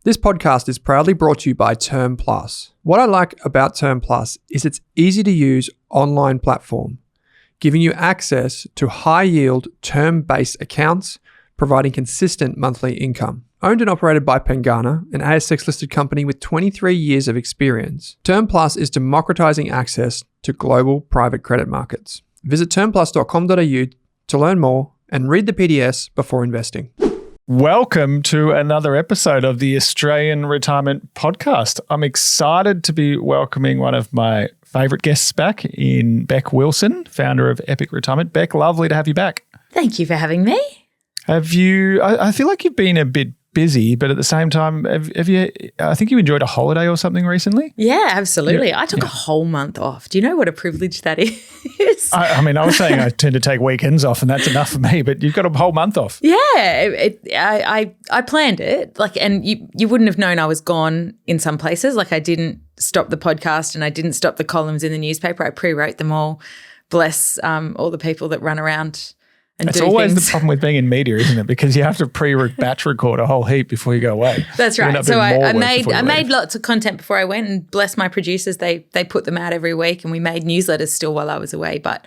This podcast is proudly brought to you by Term Plus. What I like about Term Plus is its easy to use online platform, giving you access to high-yield term-based accounts, providing consistent monthly income. Owned and operated by Pengana, an ASX-listed company with 23 years of experience, Term Plus is democratizing access to global private credit markets. Visit termplus.com.au to learn more and read the PDS before investing. Welcome to another episode of the Australian Retirement Podcast. I'm excited to be welcoming one of my favourite guests back in Bec Wilson, founder of Epic Retirement. Beck, lovely to have you back. Thank you for having me. Have you, I feel like you've been a bit busy, but at the same time, have you, I think you enjoyed a holiday or something recently? Yeah, absolutely. I took a whole month off. Do you know what a privilege that is? I mean, I was saying I tend to take weekends off and that's enough for me, but you've got a whole month off. Yeah, I planned it. And you wouldn't have known I was gone in some places. Like I didn't stop the podcast and I didn't stop the columns in the newspaper. I pre-wrote them all. Bless all the people that run around. It's always the problem with being in media, isn't it? Because you have to batch record a whole heap before you go away. That's right. So I made lots of content before I went, and bless my producers, they put them out every week, and we made newsletters still while I was away. But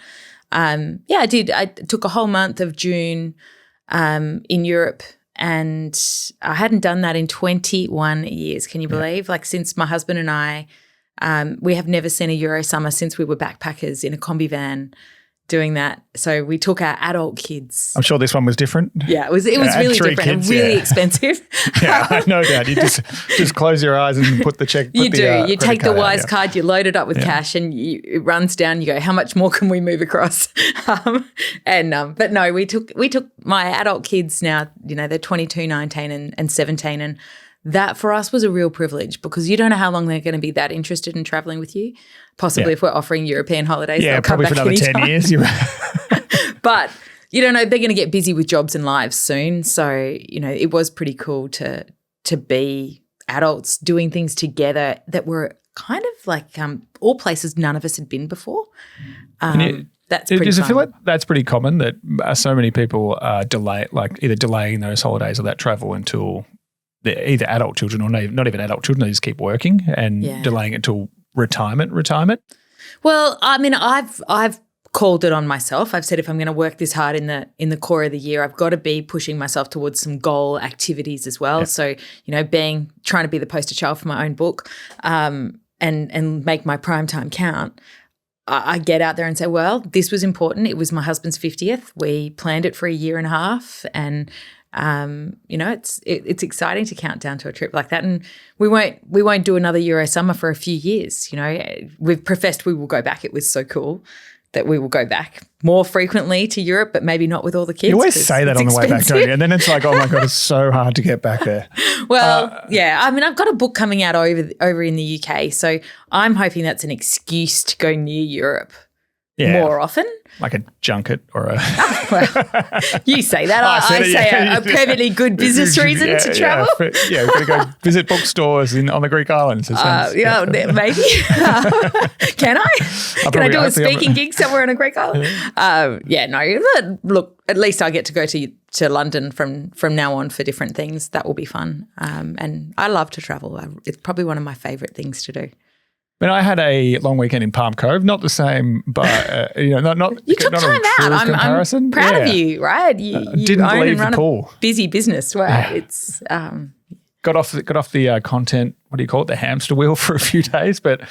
I did. I took a whole month of June in Europe, and I hadn't done that in 21 years. Can you believe? Like since my husband and I, we have never seen a Euro summer since we were backpackers in a combi van. Doing that. So we took our adult kids. I'm sure this one was different. Yeah, it was really different kids, and really expensive. Yeah, no doubt. You just close your eyes and put the check. You take the Wise card, you load it up with cash and it runs down. You go, how much more can we move across? But no, we took my adult kids now, they're 22, 19 and 17, and that for us was a real privilege because you don't know how long they're going to be that interested in traveling with you. Possibly if we're offering European holidays, they'll come probably back for another anytime. 10 years. But you don't know, they're going to get busy with jobs and lives soon. So, it was pretty cool to be adults doing things together that were kind of like all places none of us had been before. That's pretty Does it fun. feel like that's pretty common that so many people either delaying those holidays or that travel until they're either adult children or not even adult children, they just keep working and delaying it till retirement? Well, I mean, I've called it on myself. I've said if I'm going to work this hard in the core of the year, I've got to be pushing myself towards some goal activities as well. Yeah. So, trying to be the poster child for my own book and make my prime time count. I get out there and say, well, this was important. It was my husband's 50th. We planned it for a year and a half and it's exciting to count down to a trip like that, and we won't do another Euro summer for a few years. We've professed we will go back. It was so cool that we will go back more frequently to Europe, but maybe not with all the kids. You always say that on the way back, don't you? And then it's like, oh my God, it's so hard to get back there. Well, I mean, I've got a book coming out over in the UK, so I'm hoping that's an excuse to go near Europe more often. Like a junket or a... well, you say that. I say a perfectly good business reason to travel. Yeah, we're going to go visit bookstores on the Greek islands. Maybe. Can I? Can I do a speaking gig somewhere on a Greek island? Look, at least I get to go to London from now on for different things. That will be fun. And I love to travel. It's probably one of my favourite things to do. I mean, I had a long weekend in Palm Cove, not the same, but not you took not time a out. comparison. I'm proud of you, right? You didn't own leave and run the pool. a busy business, right? Yeah. It's got off the content. What do you call it? The hamster wheel for a few days, but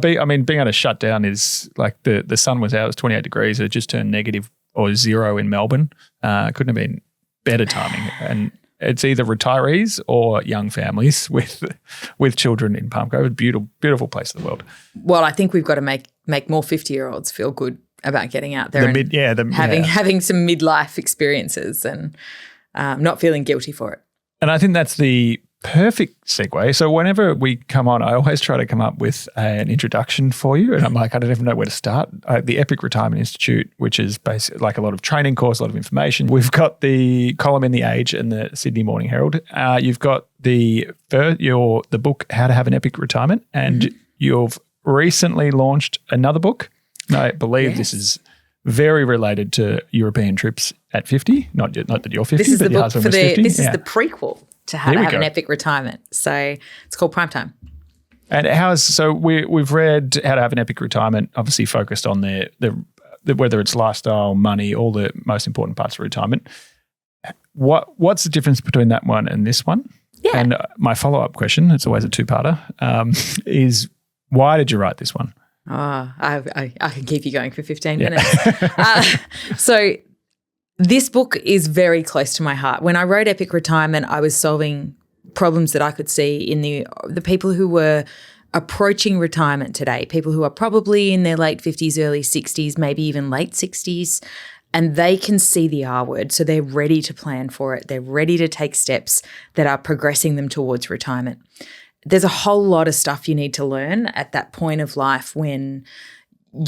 being able to shut down is like the sun was out. It was 28 degrees. It just turned negative or zero in Melbourne. Couldn't have been better timing and. It's either retirees or young families with children in Palm Cove. Beautiful place in the world. Well, I think we've got to make more 50-year-olds feel good about getting out there having some midlife experiences and not feeling guilty for it. And I think that's the perfect segue. So whenever we come on, I always try to come up with an introduction for you. And I'm like, I don't even know where to start. The Epic Retirement Institute, which is basically like a lot of training course, a lot of information. We've got the column in The Age and the Sydney Morning Herald. You've got the book, How to Have an Epic Retirement. And you've recently launched another book. And I believe this is very related to European trips at 50. Not that you're 50, this is but the your book husband was 50. This is the prequel. to how to have an epic retirement. So it's called Prime Time. And we've read How to Have an Epic Retirement, obviously focused on the whether it's lifestyle, money, all the most important parts of retirement. What's the difference between that one and this one? Yeah. And my follow-up question, it's always a two-parter, is why did you write this one? Oh, I can keep you going for 15 minutes. So this book is very close to my heart. When I wrote Epic Retirement, I was solving problems that I could see in the people who were approaching retirement today, people who are probably in their late 50s, early 60s, maybe even late 60s, and they can see the R word. So they're ready to plan for it. They're ready to take steps that are progressing them towards retirement. There's a whole lot of stuff you need to learn at that point of life when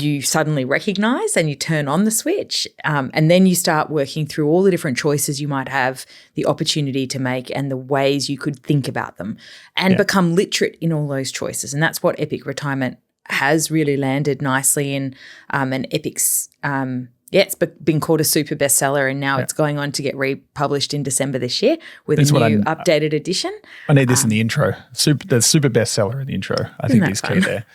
you suddenly recognize and you turn on the switch, and then you start working through all the different choices you might have the opportunity to make and the ways you could think about them and become literate in all those choices. And that's what Epic Retirement has really landed nicely in. And Epic's it's been called a super bestseller, and now it's going on to get republished in December this year with a new updated edition. I need this in the intro. The super bestseller in the intro. I think is key there.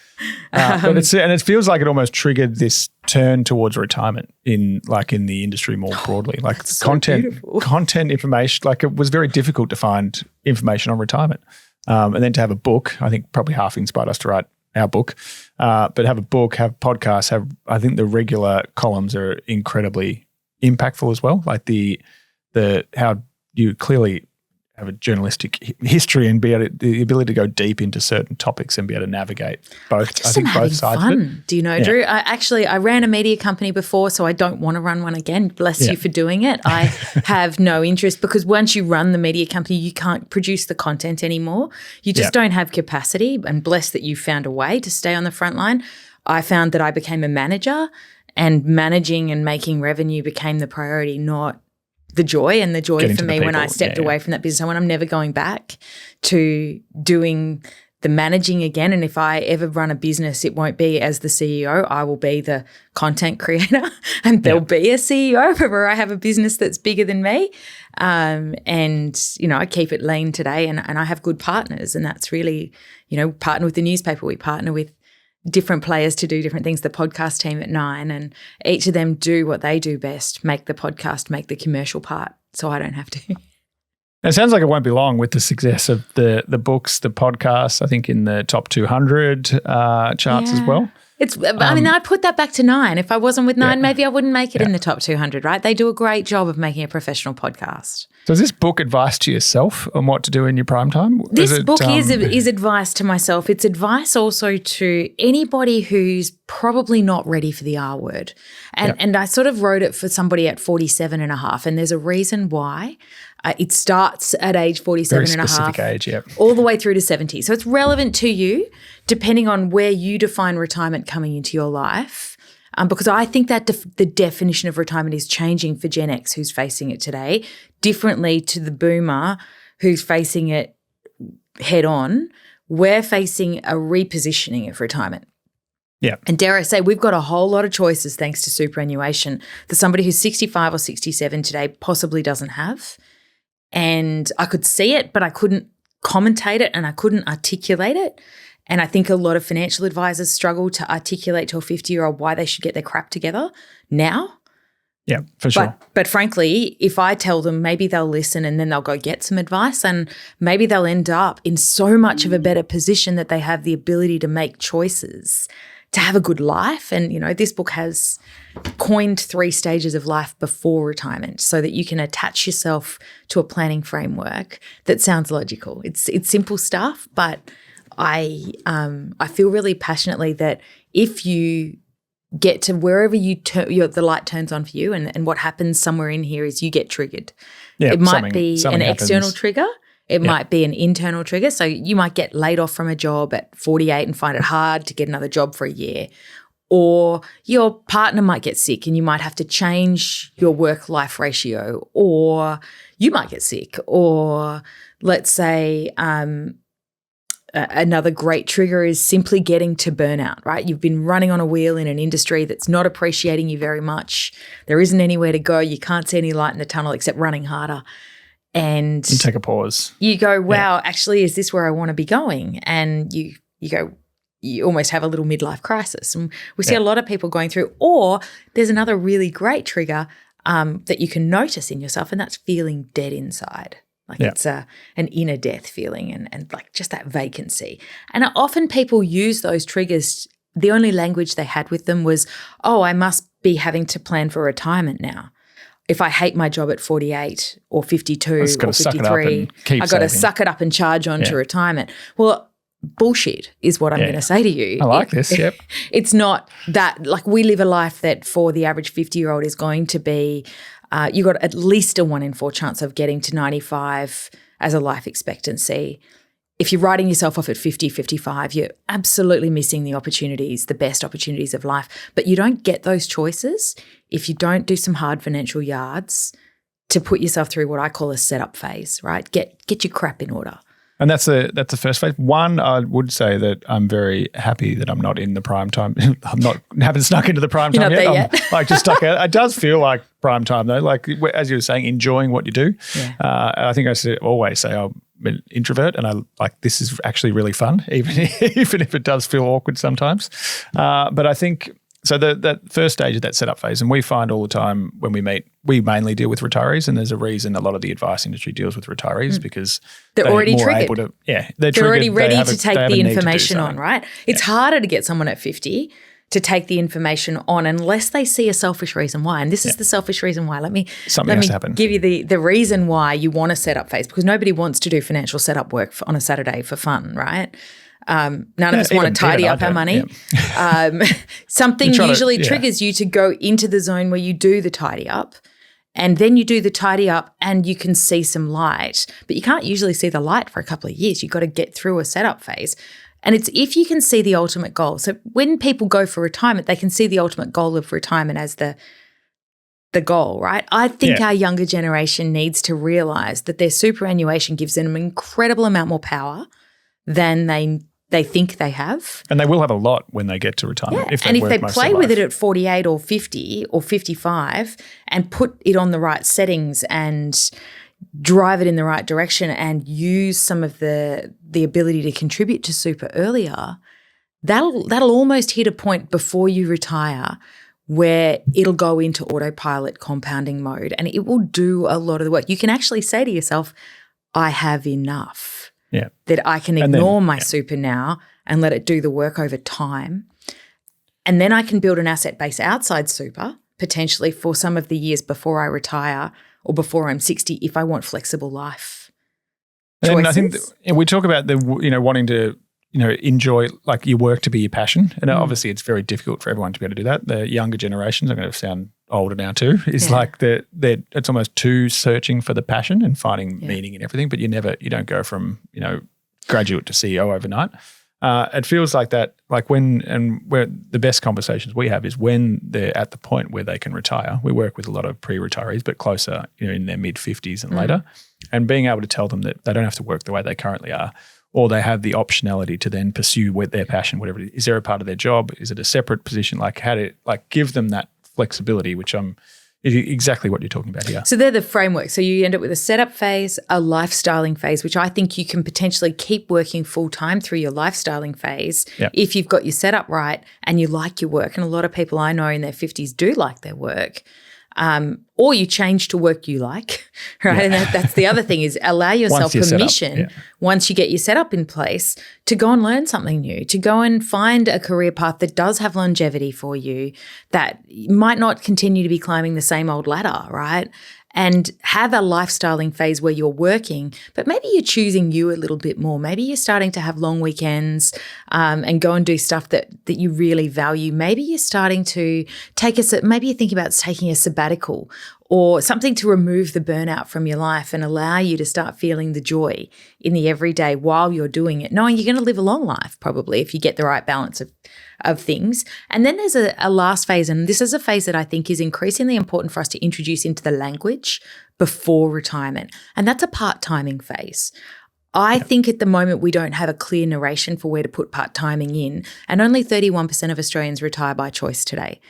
But it feels like it almost triggered this turn towards retirement in the industry more broadly. Like content information. Like it was very difficult to find information on retirement, and then to have a book. I think probably half inspired us to write our book, but have a book, have podcasts, I think the regular columns are incredibly impactful as well. Like the how you clearly have a journalistic history and the ability to go deep into certain topics and be able to navigate both. I think both sides of it. Do you know, Drew? I ran a media company before, so I don't want to run one again. Bless you for doing it. I have no interest because once you run the media company, you can't produce the content anymore. You just don't have capacity, and bless that you found a way to stay on the front line. I found that I became a manager, and managing and making revenue became the priority, not the joy. And the joy for me when I stepped away from that business, I went, I'm never going back to doing the managing again. And if I ever run a business, it won't be as the CEO. I will be the content creator, and there'll be a CEO wherever I have a business that's bigger than me. And, I keep it lean today, and I have good partners. And that's really, partner with the newspaper. We partner with different players to do different things, the podcast team at 9, and each of them do what they do best, make the podcast, make the commercial part, so I don't have to. It sounds like it won't be long with the success of the books, the podcasts, I think in the top 200 charts as well. I put that back to 9. If I wasn't with 9, maybe I wouldn't make it in the top 200, right? They do a great job of making a professional podcast. So is this book advice to yourself on what to do in your prime time? This book is advice to myself. It's advice also to anybody who's probably not ready for the R word. And I sort of wrote it for somebody at 47 and a half, and there's a reason why. It starts at age 47 and a half, age, all the way through to 70. So it's relevant to you depending on where you define retirement coming into your life, because I think that the definition of retirement is changing for Gen X who's facing it today differently to the boomer who's facing it head on. We're facing a repositioning of retirement. Yeah. And dare I say, we've got a whole lot of choices thanks to superannuation that somebody who's 65 or 67 today possibly doesn't have. And I could see it, but I couldn't commentate it and I couldn't articulate it. And I think a lot of financial advisors struggle to articulate to a 50-year-old why they should get their crap together now. Yeah, for sure. But frankly, if I tell them, maybe they'll listen and then they'll go get some advice, and maybe they'll end up in so much of a better position that they have the ability to make choices to have a good life. And, this book has coined 3 stages of life before retirement so that you can attach yourself to a planning framework that sounds logical. It's simple stuff, but I feel really passionately that if you get to wherever the light turns on for you, and what happens somewhere in here is you get triggered. It might be an external trigger. It might be an internal trigger. So you might get laid off from a job at 48 and find it hard to get another job for a year. Or your partner might get sick and you might have to change your work-life ratio. Or you might get sick. Or let's say another great trigger is simply getting to burnout, right? You've been running on a wheel in an industry that's not appreciating you very much. There isn't anywhere to go. You can't see any light in the tunnel except running harder. And you take a pause. You go, wow, actually, is this where I want to be going? And you go, you almost have a little midlife crisis. And we see a lot of people going through, or there's another really great trigger that you can notice in yourself, and that's feeling dead inside. Like it's an inner death feeling and like just that vacancy. And often people use those triggers. The only language they had with them was, oh, I must be having to plan for retirement now. If I hate my job at 48 or 52 or 53, I've got to suck it up and charge on to retirement. Well, bullshit is what I'm going to say to you. I like this, yep. It's not that, like, we live a life that for the average 50-year-old is going to be, you've got at least a 1 in 4 chance of getting to 95 as a life expectancy. If you're writing yourself off at 50, 55, you're absolutely missing the opportunities, the best opportunities of life. But you don't get those choices if you don't do some hard financial yards to put yourself through what I call a setup phase, right? Get your crap in order. And that's the first phase. One, I would say that I'm very happy that I'm not in the prime time. Haven't snuck into the prime time yet. I'm like just stuck out. It does feel like prime time though. Like as you were saying, enjoying what you do. Yeah. I think I always say I'm an introvert, and I like this is actually really fun, even if it does feel awkward sometimes. But I think. So that first stage of that setup phase, and we find all the time when we meet, we mainly deal with retirees, and there's a reason a lot of the advice industry deals with retirees because they're already more triggered. Able to, they're already ready to take the information on, right? It's harder to get someone at 50 to take the information on unless they see a selfish reason why. And this is the selfish reason why. Let me give you the reason why you want a setup phase, because nobody wants to do financial setup work on a Saturday for fun, right? None of us want to tidy up our money. Something usually triggers you to go into the zone where you do the tidy up, and then you do the tidy up and you can see some light, but you can't usually see the light for a couple of years. You've got to get through a setup phase. And it's if you can see the ultimate goal. So when people go for retirement, they can see the ultimate goal of retirement as the goal, right? I think our younger generation needs to realize that their superannuation gives them an incredible amount more power than they think they have. And they will have a lot when they get to retirement. Yeah. If they play with it at 48 or 50 or 55 and put it on the right settings and drive it in the right direction and use some of the ability to contribute to super earlier, that'll almost hit a point before you retire where it'll go into autopilot compounding mode, and it will do a lot of the work. You can actually say to yourself, I have enough. Yeah. That I can ignore my super now and let it do the work over time. And then I can build an asset base outside super, potentially for some of the years before I retire or before I'm 60 if I want flexible life choices. And I think we talk about wanting to enjoy like your work to be your passion. And obviously it's very difficult for everyone to be able to do that. The younger generations, I'm going to sound older now too, is like it's almost too searching for the passion and finding meaning in everything, but you don't go from, graduate to CEO overnight. It feels like that, like where the best conversations we have is when they're at the point where they can retire. We work with a lot of pre-retirees, but closer, in their mid-50s and later, and being able to tell them that they don't have to work the way they currently are, or they have the optionality to then pursue with their passion, whatever it is. Is there a part of their job? Is it a separate position? Like how to give them that flexibility, which is exactly what you're talking about here. So they're the framework. So you end up with a setup phase, a lifestyling phase, which I think you can potentially keep working full-time through your lifestyling phase if you've got your setup right and you like your work. And a lot of people I know in their 50s do like their work. Or you change to work you like, right? And that's the other thing is allow yourself permission once you get your setup in place to go and learn something new, to go and find a career path that does have longevity for you, that might not continue to be climbing the same old ladder, right? And have a lifestyling phase where you're working, but maybe you're choosing you a little bit more. Maybe you're starting to have long weekends and go and do stuff that you really value. Maybe you're starting to maybe you think about taking a sabbatical or something to remove the burnout from your life and allow you to start feeling the joy in the everyday while you're doing it, knowing you're going to live a long life probably if you get the right balance of things. And then there's a last phase, and this is a phase that I think is increasingly important for us to introduce into the language before retirement, and that's a part-timing phase. I think at the moment we don't have a clear narration for where to put part-timing in, and only 31% of Australians retire by choice today.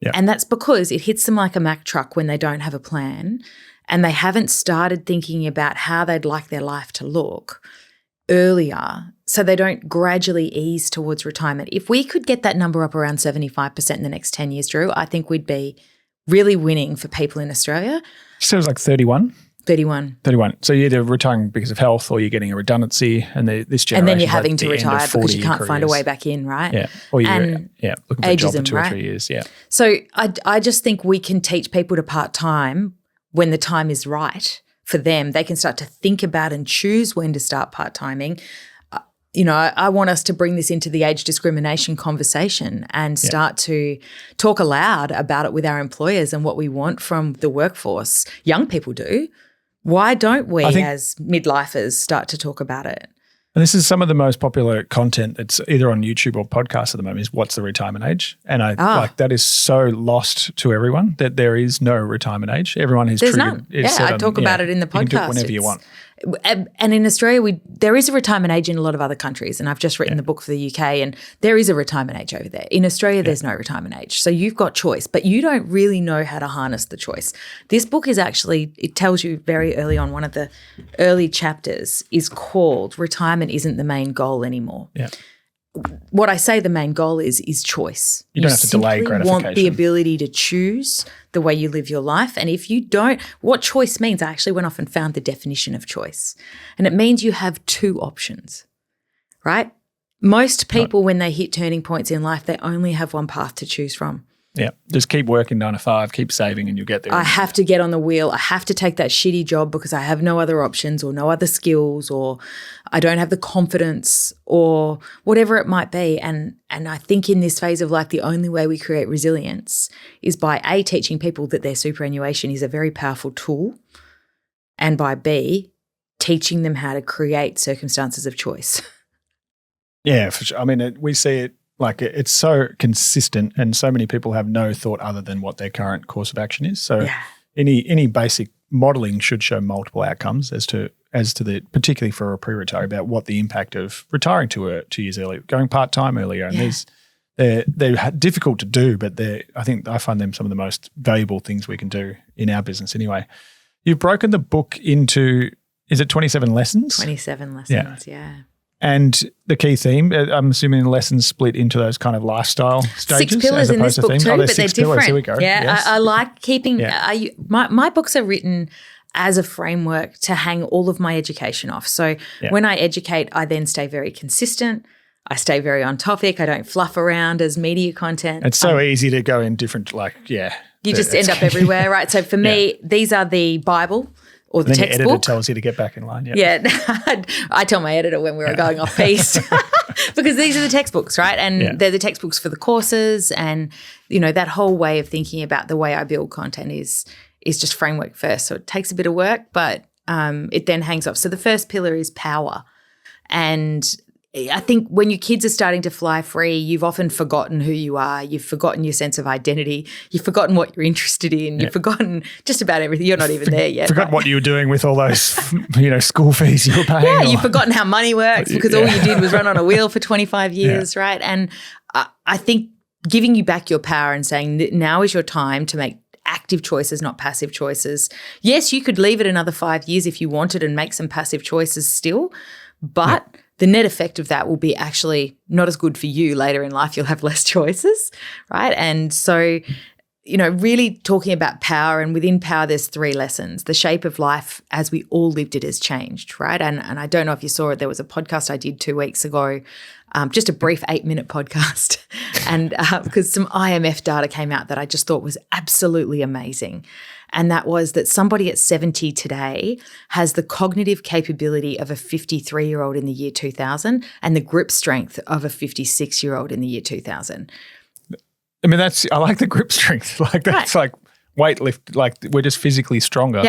Yeah. And that's because it hits them like a Mack truck when they don't have a plan. and they haven't started thinking about how they'd like their life to look earlier, so they don't gradually ease towards retirement. If we could get that number up around 75% in the next 10 years, Drew, I think we'd be really winning for people in Australia. So it was like 31? 31. So you're either retiring because of health or you're getting a redundancy, and this generation. And then you're having to retire because you can't find a way back in, right? Yeah. Or you're looking for a job for 2 or 3 years. Yeah. So I just think we can teach people to part-time when the time is right for them. They can start to think about and choose when to start part-timing. I want us to bring this into the age discrimination conversation and start to talk aloud about it with our employers and what we want from the workforce. Young people do. Why don't we as midlifers start to talk about it? And this is some of the most popular content that's either on YouTube or podcasts at the moment is what's the retirement age? And that is so lost to everyone that there is no retirement age. Everyone is There's triggered. none. I talk about it in the podcast. You can do it whenever you want. And in Australia, there is a retirement age in a lot of other countries, and I've just written the book for the UK, and there is a retirement age over there. In Australia, there's no retirement age. So you've got choice, but you don't really know how to harness the choice. This book is actually, it tells you very early on, one of the early chapters is called Retirement Isn't the Main Goal Anymore. Yeah. What I say the main goal is choice. You don't have to delay gratification. You want the ability to choose the way you live your life. And if you don't, what choice means, I actually went off and found the definition of choice. And it means you have 2 options, right? Most people, when they hit turning points in life, they only have one path to choose from. Yeah, just keep working 9 to 5, keep saving, and you'll get there. I have to get on the wheel. I have to take that shitty job because I have no other options or no other skills, or I don't have the confidence, or whatever it might be. And I think in this phase of life, the only way we create resilience is by A, teaching people that their superannuation is a very powerful tool, and by B, teaching them how to create circumstances of choice. Yeah, for sure. I mean, we see it. Like it's so consistent, and so many people have no thought other than what their current course of action is. So any basic modelling should show multiple outcomes as to the, particularly for a pre-retiree, about what the impact of retiring 2 years earlier, going part-time earlier. And they're difficult to do, but I find them some of the most valuable things we can do in our business anyway. You've broken the book into, is it 27 lessons? 27 lessons, yeah. And the key theme, I'm assuming the lessons split into those kind of lifestyle stages. 6 pillars in this book too, but they're different. Here we go. Yeah, yes. I like keeping my books are written as a framework to hang all of my education off. So when I educate, I then stay very consistent. I stay very on topic. I don't fluff around as media content. It's so easy to go in different, you just end up everywhere, right? So for me, these are the Bible. Or the textbook. Your editor tells you to get back in line. Yeah, I tell my editor when we were going off piste because these are the textbooks, right? And they're the textbooks for the courses, and that whole way of thinking about the way I build content is just framework first. So it takes a bit of work, but it then hangs off. So the first pillar is power, and I think when your kids are starting to fly free, you've often forgotten who you are. You've forgotten your sense of identity. You've forgotten what you're interested in. You've forgotten just about everything. You're not even there yet. Forgotten what you were doing with all those, school fees you were paying. Yeah, you've forgotten how money works because all you did was run on a wheel for 25 years, right? And I think giving you back your power and saying that now is your time to make active choices, not passive choices. Yes, you could leave it another 5 years if you wanted and make some passive choices still, but the net effect of that will be actually not as good for you later in life. You'll have less choices, right? And so, really talking about power, and within power there's 3 lessons. The shape of life as we all lived it has changed, right? And I don't know if you saw it, there was a podcast I did 2 weeks ago, just a brief 8-minute podcast, and because some IMF data came out that I just thought was absolutely amazing. And that was that somebody at 70 today has the cognitive capability of a 53-year-old in the year 2000 and the grip strength of a 56-year-old in the year 2000. I mean, I like the grip strength. Like that's like weightlift, like we're just physically stronger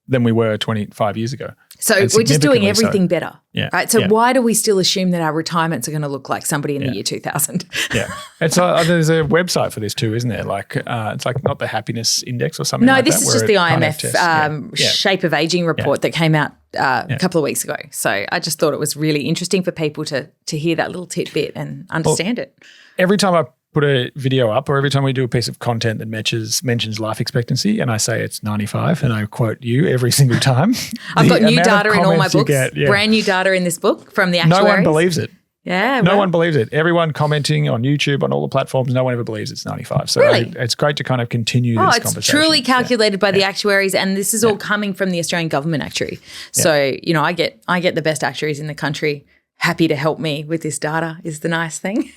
than we were 25 years ago. So we're just doing everything better, right? So Yeah. why do we still assume that our retirements are going to look like somebody in the year 2000? Yeah. It's there's a website for this too, isn't there? Like it's like not the happiness index or something no, like that. No, this is just the IMF shape of aging report that came out a couple of weeks ago. So I just thought it was really interesting for people to hear that little tidbit and understand it. Every time I put a video up, or every time we do a piece of content that mentions life expectancy, and I say it's 95, and I quote you every single time. I've got new data in all my books, brand new data in this book from the actuaries. No one believes it. Yeah. No one believes it. Everyone commenting on YouTube, on all the platforms, no one ever believes it's 95. So really? It's great to kind of continue this conversation. It's truly calculated by the actuaries, and this is all coming from the Australian government actuary. So, you know, I get the best actuaries in the country happy to help me with this data is the nice thing.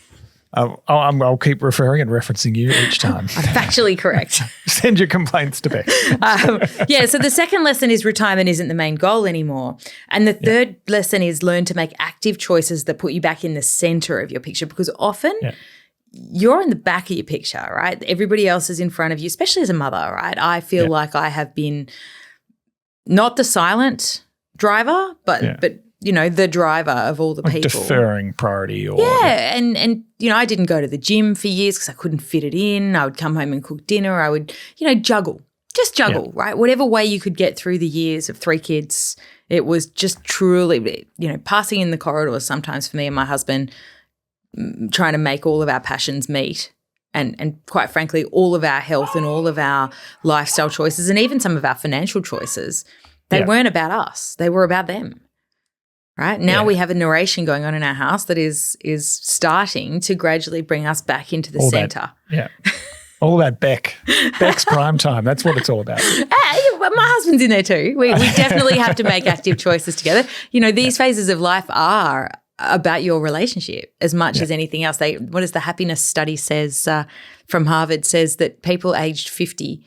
I'll keep referring and referencing you each time. I'm factually correct. Send your complaints to Beck. So the second lesson is retirement isn't the main goal anymore. And the third lesson is learn to make active choices that put you back in the center of your picture, because often you're in the back of your picture, right? Everybody else is in front of you, especially as a mother, right? I feel like I have been not the silent driver, but you know, the driver of all the people. Deferring priority. And you know, I didn't go to the gym for years because I couldn't fit it in. I would come home and cook dinner. I would, you know, juggle, right? Whatever way you could get through the years of 3 kids, it was just truly, you know, passing in the corridors sometimes for me and my husband, trying to make all of our passions meet. And quite frankly, all of our health and all of our lifestyle choices and even some of our financial choices, they weren't about us. They were about them. Right now we have a narration going on in our house that is starting to gradually bring us back into the center. All about Beck. Beck's prime time. That's what it's all about. My husband's in there too. We definitely have to make active choices together. You know, these phases of life are about your relationship as much as anything else. What is the happiness study says from Harvard says that people aged 50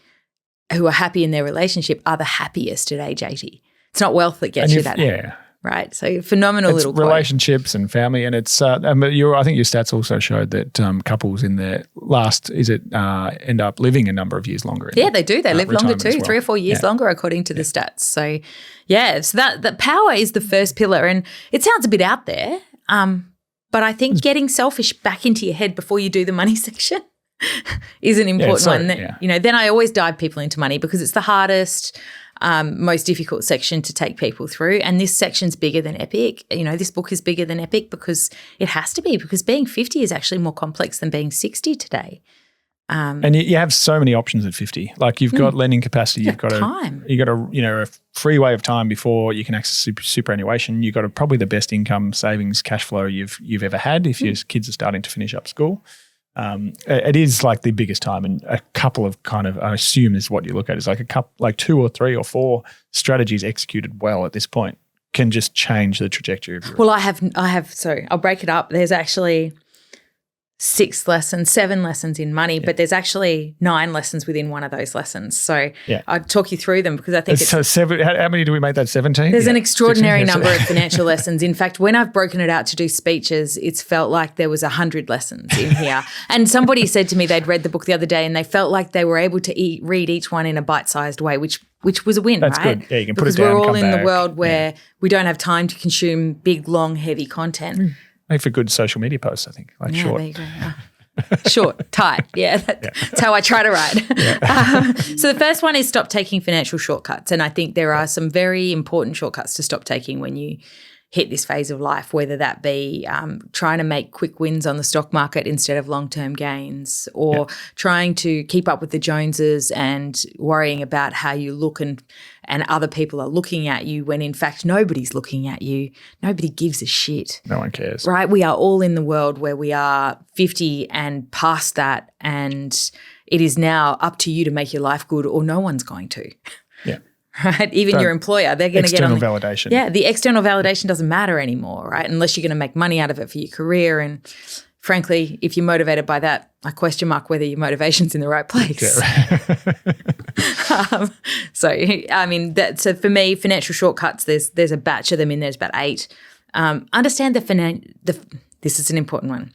who are happy in their relationship are the happiest at age 80. It's not wealth that gets you that happy. Right, so phenomenal little quote. Relationships and family, and it's. I think your stats also showed that couples in their last end up living a number of years longer. They do. They live longer too, 3 or 4 years longer, according to the stats. So, so that power is the first pillar, and it sounds a bit out there, but I think getting selfish back into your head before you do the money section is an important one. You know, then I always dive people into money because it's the hardest. Most difficult section to take people through. And this section's bigger than Epic. You know, this book is bigger than Epic because it has to be, because being 50 is actually more complex than being 60 today. And you have so many options at 50. Like you've got lending capacity, you've got time. You've got a free way of time before you can access superannuation. You've got probably the best income savings cash flow you've ever had if your kids are starting to finish up school. It is like the biggest time, and a couple of I assume is what you look at is like 2 or 3 or 4 strategies executed well at this point can just change the trajectory of your life. Well, I have. So I'll break it up. There's actually 7 lessons in money, but there's actually 9 lessons within one of those lessons. So I'll talk you through them because I think so 7. How many do we make that? 17? There's an extraordinary number of financial lessons. In fact, when I've broken it out to do speeches, it's felt like there was 100 lessons in here. And somebody said to me they'd read the book the other day and they felt like they were able to read each one in a bite-sized way, which was a win, That's right? Good. Yeah, you can because put it down, we're all in the world where we don't have time to consume big, long, heavy content. Make for good social media posts, I think. Short. There you go. Short, tight. That's how I try to write. So the first one is stop taking financial shortcuts. And I think there are some very important shortcuts to stop taking when you hit this phase of life, whether that be trying to make quick wins on the stock market instead of long-term gains, or trying to keep up with the Joneses and worrying about how you look and other people are looking at you when in fact nobody's looking at you. Nobody gives a shit. No one cares. Right? We are all in the world where we are 50 and past that, and it is now up to you to make your life good or no one's going to. Yeah. Right? Even your employer, they're going to get on external validation. Yeah, the external validation doesn't matter anymore, right? Unless you're going to make money out of it for your career. And frankly, if you're motivated by that, I question mark whether your motivation's in the right place. Yeah. So for me, financial shortcuts, there's a batch of them in there. There's about 8. Understand this is an important one.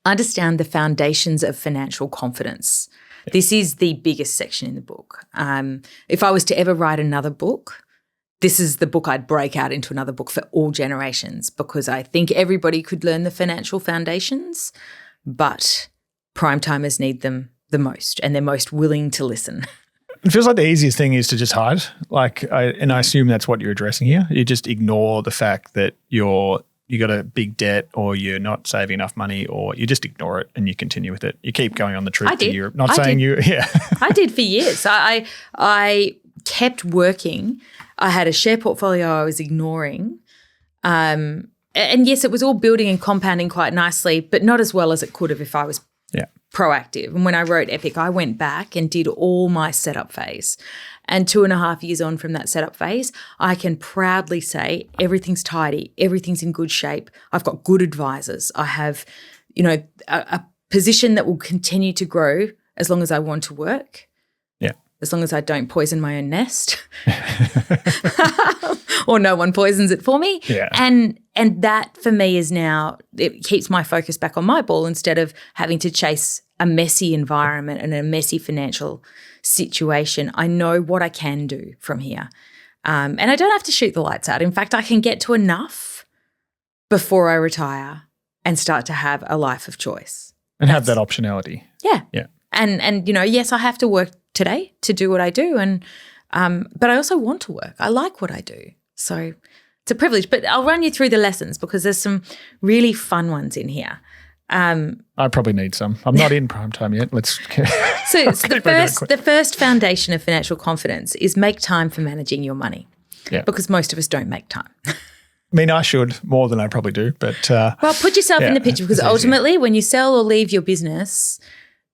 Understand the foundations of financial confidence. This is the biggest section in the book. If I was to ever write another book, this is the book I'd break out into another book for all generations, because I think everybody could learn the financial foundations, but prime timers need them the most and they're most willing to listen. It feels like the easiest thing is to just hide. I assume that's what you're addressing here. You just ignore the fact that you're you got a big debt or you're not saving enough money or you just ignore it and you continue with it. You keep going on the trip to Europe. Not saying you, yeah. I did for years. I kept working. I had a share portfolio I was ignoring. And yes, it was all building and compounding quite nicely, but not as well as it could have if I was proactive. And when I wrote Epic, I went back and did all my setup phase. And 2.5 years on from that setup phase, I can proudly say everything's tidy, everything's in good shape. I've got good advisors. I have, a position that will continue to grow as long as I want to work. Yeah. As long as I don't poison my own nest or no one poisons it for me. Yeah. And that for me is now, it keeps my focus back on my ball instead of having to chase a messy environment and a messy financial situation. I know what I can do from here. And I don't have to shoot the lights out. In fact, I can get to enough before I retire and start to have a life of choice. And have that optionality. Yeah. Yeah. And yes, I have to work today to do what I do. And but I also want to work. I like what I do. So it's a privilege. But I'll run you through the lessons because there's some really fun ones in here. I probably need some. I'm not in prime time yet. So the first foundation of financial confidence is make time for managing your money. Yeah. Because most of us don't make time. I mean, I should more than I probably do, but well, put yourself in the picture because ultimately when you sell or leave your business,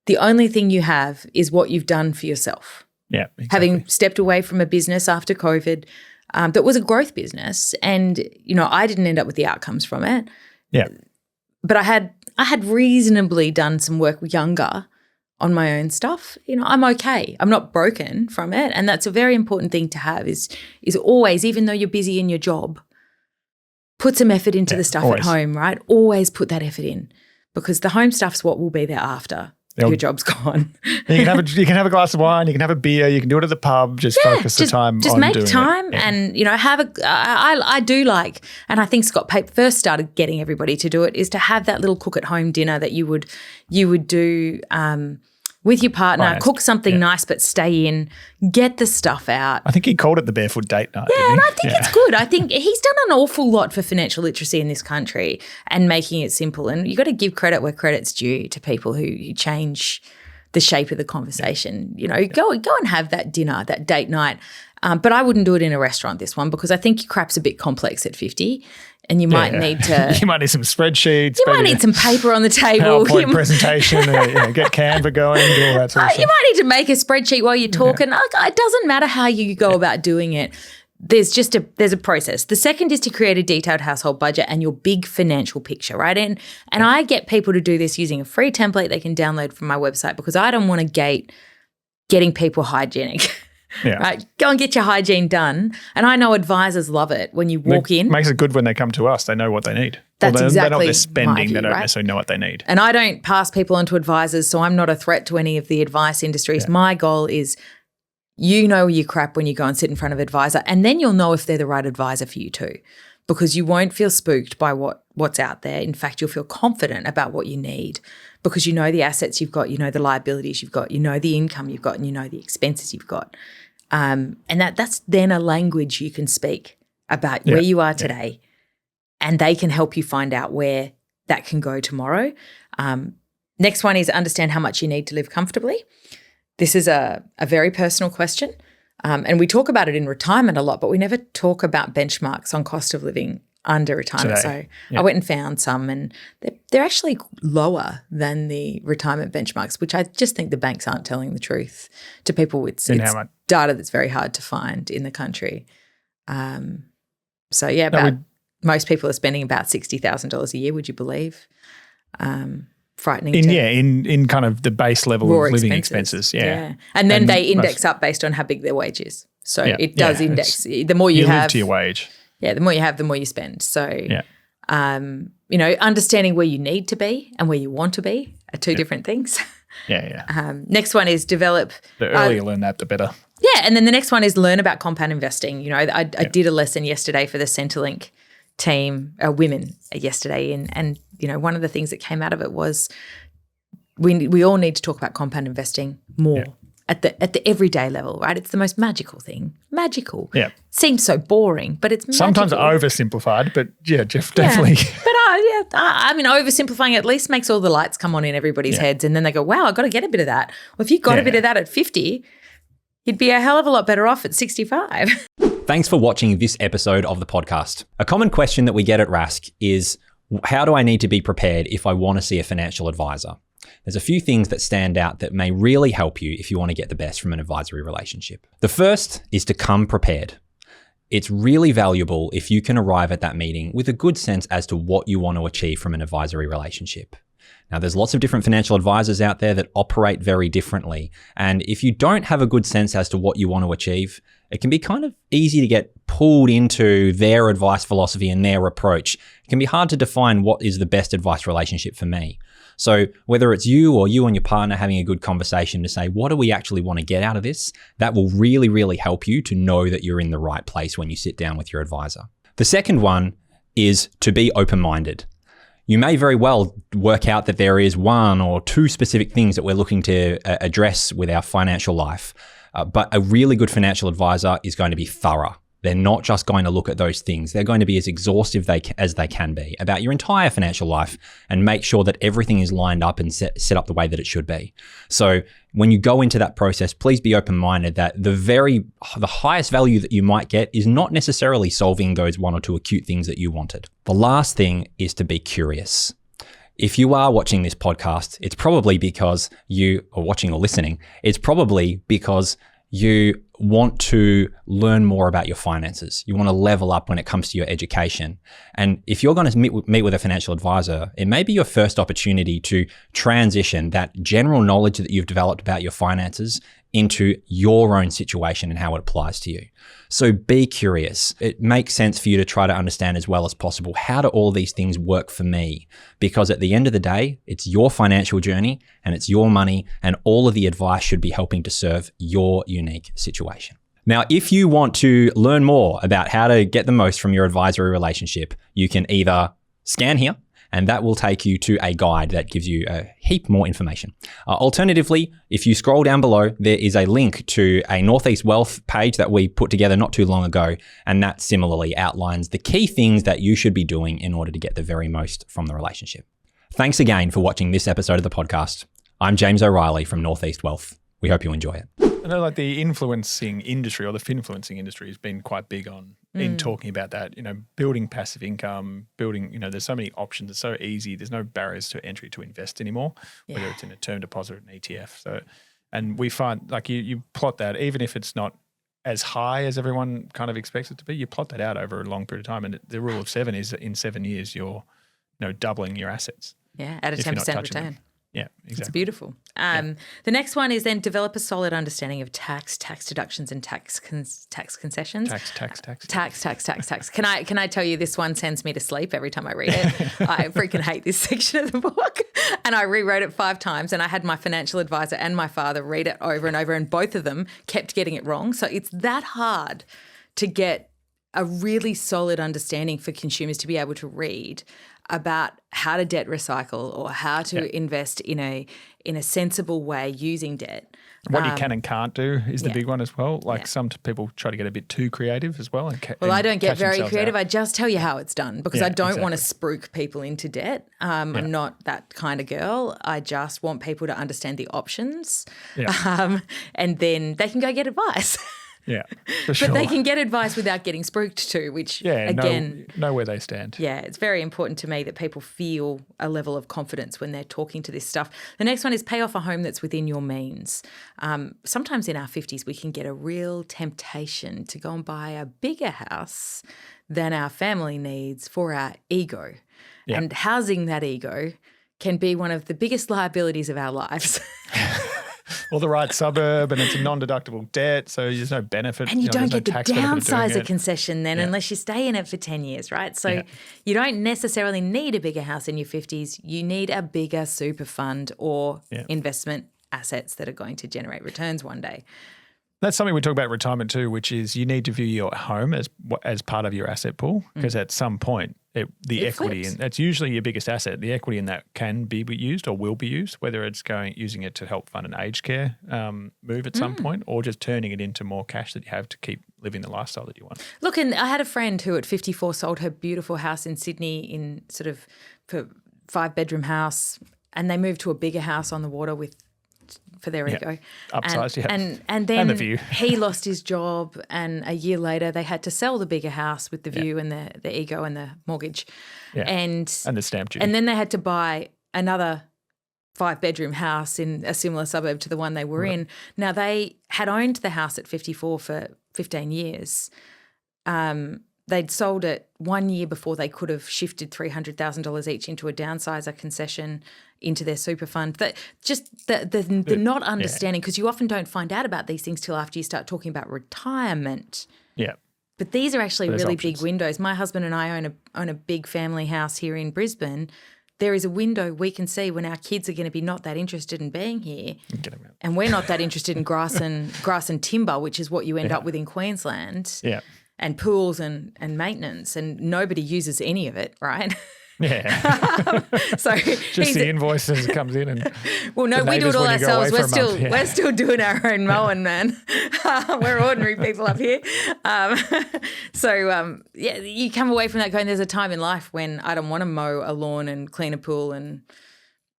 the only thing you have is what you've done for yourself. Yeah, exactly. Having stepped away from a business after COVID that was a growth business and, I didn't end up with the outcomes from it. Yeah. But I had reasonably done some work younger on my own stuff. I'm okay. I'm not broken from it. And that's a very important thing to have is always, even though you're busy in your job, put some effort into the stuff at home, right? Always put that effort in because the home stuff's what will be there after your job's gone. You can have a glass of wine, you can have a beer, you can do it at the pub, just focus the time on doing it. Just make time and, I do like, and I think Scott Pape first started getting everybody to do it, is to have that little cook at home dinner that you would do with your partner, cook something nice but stay in, get the stuff out. I think he called it the barefoot date night. Yeah, and I think it's good. I think he's done an awful lot for financial literacy in this country and making it simple. And you've got to give credit where credit's due to people who change the shape of the conversation. Go and have that dinner, that date night. But I wouldn't do it in a restaurant, this one, because I think your crap's a bit complex at 50 and you might need to – You might need some spreadsheets. You might need some paper on the table. PowerPoint presentation, get Canva going, do all that sort of stuff. You might need to make a spreadsheet while you're talking. It doesn't matter how you go about doing it. There's a process. The second is to create a detailed household budget and your big financial picture, right? And I get people to do this using a free template they can download from my website because I don't want to gate getting people hygienic. Yeah. Right? Go and get your hygiene done. And I know advisors love it when you walk in. Makes it good when they come to us. They know what they need. That's exactly they're not just spending. My view, they don't right? necessarily know what they need. And I don't pass people on to advisors, so I'm not a threat to any of the advice industries. Yeah. My goal is you know your crap when you go and sit in front of an advisor, and then you'll know if they're the right advisor for you too, because you won't feel spooked by what's out there. In fact, you'll feel confident about what you need because you know the assets you've got, you know the liabilities you've got, you know the income you've got, and you know the expenses you've got. And that's then a language you can speak about where you are today, and they can help you find out where that can go tomorrow. Next one is understand how much you need to live comfortably. This is a very personal question, and we talk about it in retirement a lot, but we never talk about benchmarks on cost of living under retirement. Today. So I went and found some, and they're actually lower than the retirement benchmarks, which I just think the banks aren't telling the truth to people. It's data that's very hard to find in the country. Most people are spending about $60,000 a year, would you believe? Frightening. In kind of the base level of living expenses. Yeah. And then they index up based on how big their wage is. So it does index. The more you have. Live to your wage. Yeah, the more you have, the more you spend. So, understanding where you need to be and where you want to be are two different things. Next one is develop. The earlier you learn that, the better. Yeah, and then the next one is learn about compound investing. I did a lesson yesterday for the Centrelink team, women yesterday, and one of the things that came out of it was we all need to talk about compound investing more. at the everyday level, right? It's the most magical thing. Magical. Yeah. Seems so boring, but it's sometimes magical. oversimplified, but yeah, Jeff, definitely. Yeah. But I mean, oversimplifying at least makes all the lights come on in everybody's heads, and then they go, wow, I've got to get a bit of that. Well, if you got a bit of that at 50, you'd be a hell of a lot better off at 65. Thanks for watching this episode of the podcast. A common question that we get at Rask is, how do I need to be prepared if I want to see a financial advisor? There's a few things that stand out that may really help you if you want to get the best from an advisory relationship. The first is to come prepared. It's really valuable if you can arrive at that meeting with a good sense as to what you want to achieve from an advisory relationship. Now, there's lots of different financial advisors out there that operate very differently. And if you don't have a good sense as to what you want to achieve, it can be kind of easy to get pulled into their advice philosophy and their approach. It can be hard to define what is the best advice relationship for me. So whether it's you or you and your partner having a good conversation to say, what do we actually want to get out of this? That will really, really help you to know that you're in the right place when you sit down with your advisor. The second one is to be open-minded. You may very well work out that there is one or two specific things that we're looking to address with our financial life. But a really good financial advisor is going to be thorough. They're not just going to look at those things. They're going to be as exhaustive as they can be about your entire financial life and make sure that everything is lined up and set up the way that it should be. So when you go into that process, please be open-minded that the highest value that you might get is not necessarily solving those one or two acute things that you wanted. The last thing is to be curious. If you are watching this podcast, it's probably because you are watching or listening. It's probably because you want to learn more about your finances. You want to level up when it comes to your education. And if you're going to meet with a financial advisor, it may be your first opportunity to transition that general knowledge that you've developed about your finances into your own situation and how it applies to you. So be curious. It makes sense for you to try to understand as well as possible, how do all these things work for me? Because at the end of the day, it's your financial journey and it's your money, and all of the advice should be helping to serve your unique situation. Now, if you want to learn more about how to get the most from your advisory relationship, you can either scan here, and that will take you to a guide that gives you a heap more information. Alternatively, if you scroll down below, there is a link to a Northeast Wealth page that we put together not too long ago, and that similarly outlines the key things that you should be doing in order to get the very most from the relationship. Thanks again for watching this episode of the podcast. I'm James O'Reilly from Northeast Wealth. We hope you enjoy it. I know, like the influencing industry or the finfluencing industry has been quite big on in talking about that, building passive income, building, there's so many options. It's so easy. There's no barriers to entry to invest anymore, whether it's in a term deposit or an ETF. So, and we find like you plot that, even if it's not as high as everyone kind of expects it to be, you plot that out over a long period of time. And the rule of 7 is that in 7 years, you're, doubling your assets. Yeah, at a 10% return. Them. Yeah, exactly. It's beautiful. The next one is then develop a solid understanding of tax deductions and tax concessions. Tax. Can I tell you, this one sends me to sleep every time I read it. I freaking hate this section of the book. And I rewrote it 5 times, and I had my financial advisor and my father read it over and over, and both of them kept getting it wrong. So it's that hard to get a really solid understanding for consumers to be able to read about how to debt recycle or how to invest in a sensible way using debt. What you can and can't do is the big one as well. Like some people try to get a bit too creative as well. Well, I don't get very creative. I just tell you how it's done because I don't want to spruik people into debt. I'm not that kind of girl. I just want people to understand the options and then they can go get advice. Yeah, for sure. But they can get advice without getting spooked too, which again... know where they stand. Yeah, it's very important to me that people feel a level of confidence when they're talking to this stuff. The next one is pay off a home that's within your means. Sometimes in our 50s we can get a real temptation to go and buy a bigger house than our family needs for our ego. Yeah. And housing that ego can be one of the biggest liabilities of our lives. Or the right suburb, and it's a non-deductible debt, so there's no benefit. And you don't get the downsizer concession then unless you stay in it for 10 years, right? So you don't necessarily need a bigger house in your 50s. You need a bigger super fund or investment assets that are going to generate returns one day. That's something we talk about retirement too, which is you need to view your home as part of your asset pool, because at some point the equity, and that's usually your biggest asset. The equity in that can be used or will be used, whether it's using it to help fund an aged care move at some point, or just turning it into more cash that you have to keep living the lifestyle that you want. Look, and I had a friend who at 54 sold her beautiful house in Sydney in sort of for 5-bedroom house, and they moved to a bigger house on the water for their ego. Upsized, and then the view. He lost his job, and a year later they had to sell the bigger house with the view and the ego and the mortgage. Yeah. And the stamp duty. And then they had to buy another 5-bedroom house in a similar suburb to the one they were in. Now, they had owned the house at 54 for 15 years. They'd sold it 1 year before they could have shifted $300,000 each into a downsizer concession into their super fund. The not understanding, because you often don't find out about these things till after you start talking about retirement. Yeah. But these are actually really options. big windows. My husband and I own a big family house here in Brisbane. There is a window we can see when our kids are going to be not that interested in being here, and we're not that interested in grass and timber, which is what you end up with in Queensland. Yeah. And pools and maintenance, and nobody uses any of it, right? Yeah. So just the invoices comes in, and well, no, we do it all ourselves. We're still doing our own mowing, man. We're ordinary people up here. You come away from that going, there's a time in life when I don't want to mow a lawn and clean a pool, and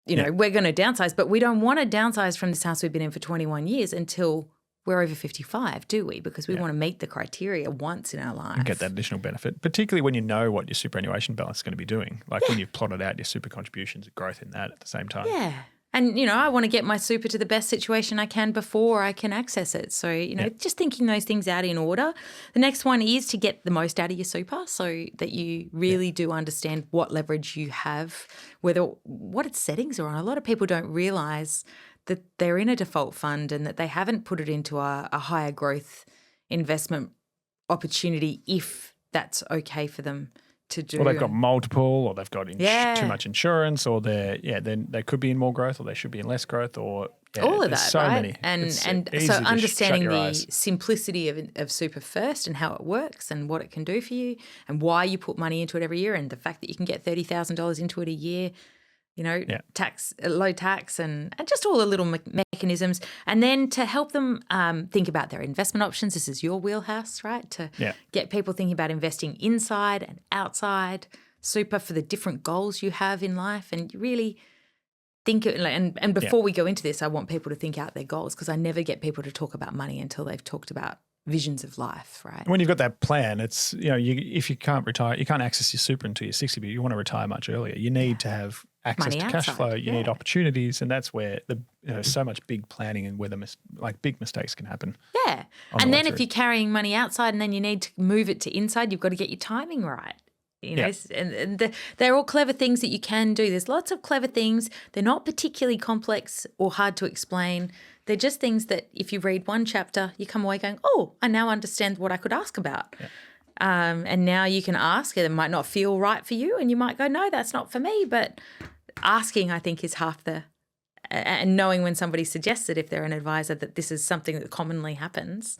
we're going to downsize, but we don't want to downsize from this house we've been in for 21 years until we're over 55, do we? Because we want to meet the criteria once in our life. And get that additional benefit, particularly when you know what your superannuation balance is going to be doing. Like when you've plotted out your super contributions, growth in that at the same time. Yeah. And, I want to get my super to the best situation I can before I can access it. So, just thinking those things out in order. The next one is to get the most out of your super so that you really do understand what leverage you have, what its settings are on. A lot of people don't realise that they're in a default fund and that they haven't put it into a higher growth investment opportunity if that's okay for them to do. Or they've got multiple, or they've got too much insurance, or then they could be in more growth, or they should be in less growth, or all of that, so right? many. And so understanding the simplicity of super first and how it works and what it can do for you and why you put money into it every year, and the fact that you can get $30,000 into it a year. Low tax and just all the little mechanisms. And then to help them think about their investment options. This is your wheelhouse, right? To get people thinking about investing inside and outside super for the different goals you have in life. And you really think it, and before we go into this, I want people to think out their goals, because I never get people to talk about money until they've talked about visions of life, right? When you've got that plan, it's, if you can't retire, you can't access your super until you're 60, but you want to retire much earlier. You need to have access to cash flow. You need opportunities, and that's where so much big planning and where big mistakes can happen. Yeah, and then if you're carrying money outside and then you need to move it to inside, you've got to get your timing right. And they're all clever things that you can do. There's lots of clever things. They're not particularly complex or hard to explain. They're just things that if you read one chapter, you come away going, oh, I now understand what I could ask about. Yeah. And now you can ask, and it might not feel right for you, and you might go, no, that's not for me. But asking, I think, is half and knowing when somebody suggests it, if they're an advisor, that this is something that commonly happens,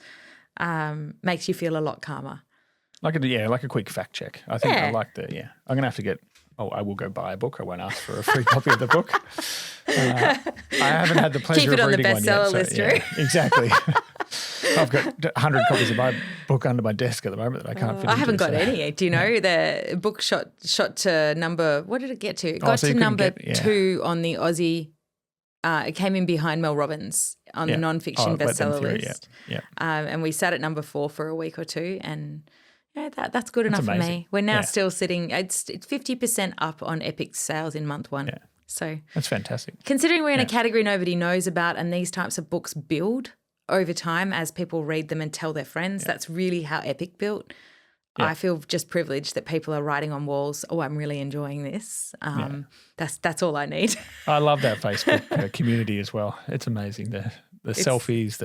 makes you feel a lot calmer. Like a quick fact check. I think I like I'm going to have to I will go buy a book. I won't ask for a free copy of the book. I haven't had the pleasure of reading one yet. Keep it on the bestseller list, Drew. Exactly. I've got 100 copies of my book under my desk at the moment that I can't fit I haven't got any. Do you know the book shot to number, what did it get to? It got to number 2 on the Aussie. It came in behind Mel Robbins on the non-fiction bestseller list. Yeah. And we sat at number 4 for a week or two, and that's good enough for me. We're now still sitting, it's 50% up on Epic's sales in month 1. Yeah. So that's fantastic. Considering we're in a category nobody knows about, and these types of books build over time as people read them and tell their friends, that's really how Epic built. Yeah. I feel just privileged that people are writing on walls, oh, I'm really enjoying this. That's all I need. I love that Facebook community as well. It's amazing. The selfies,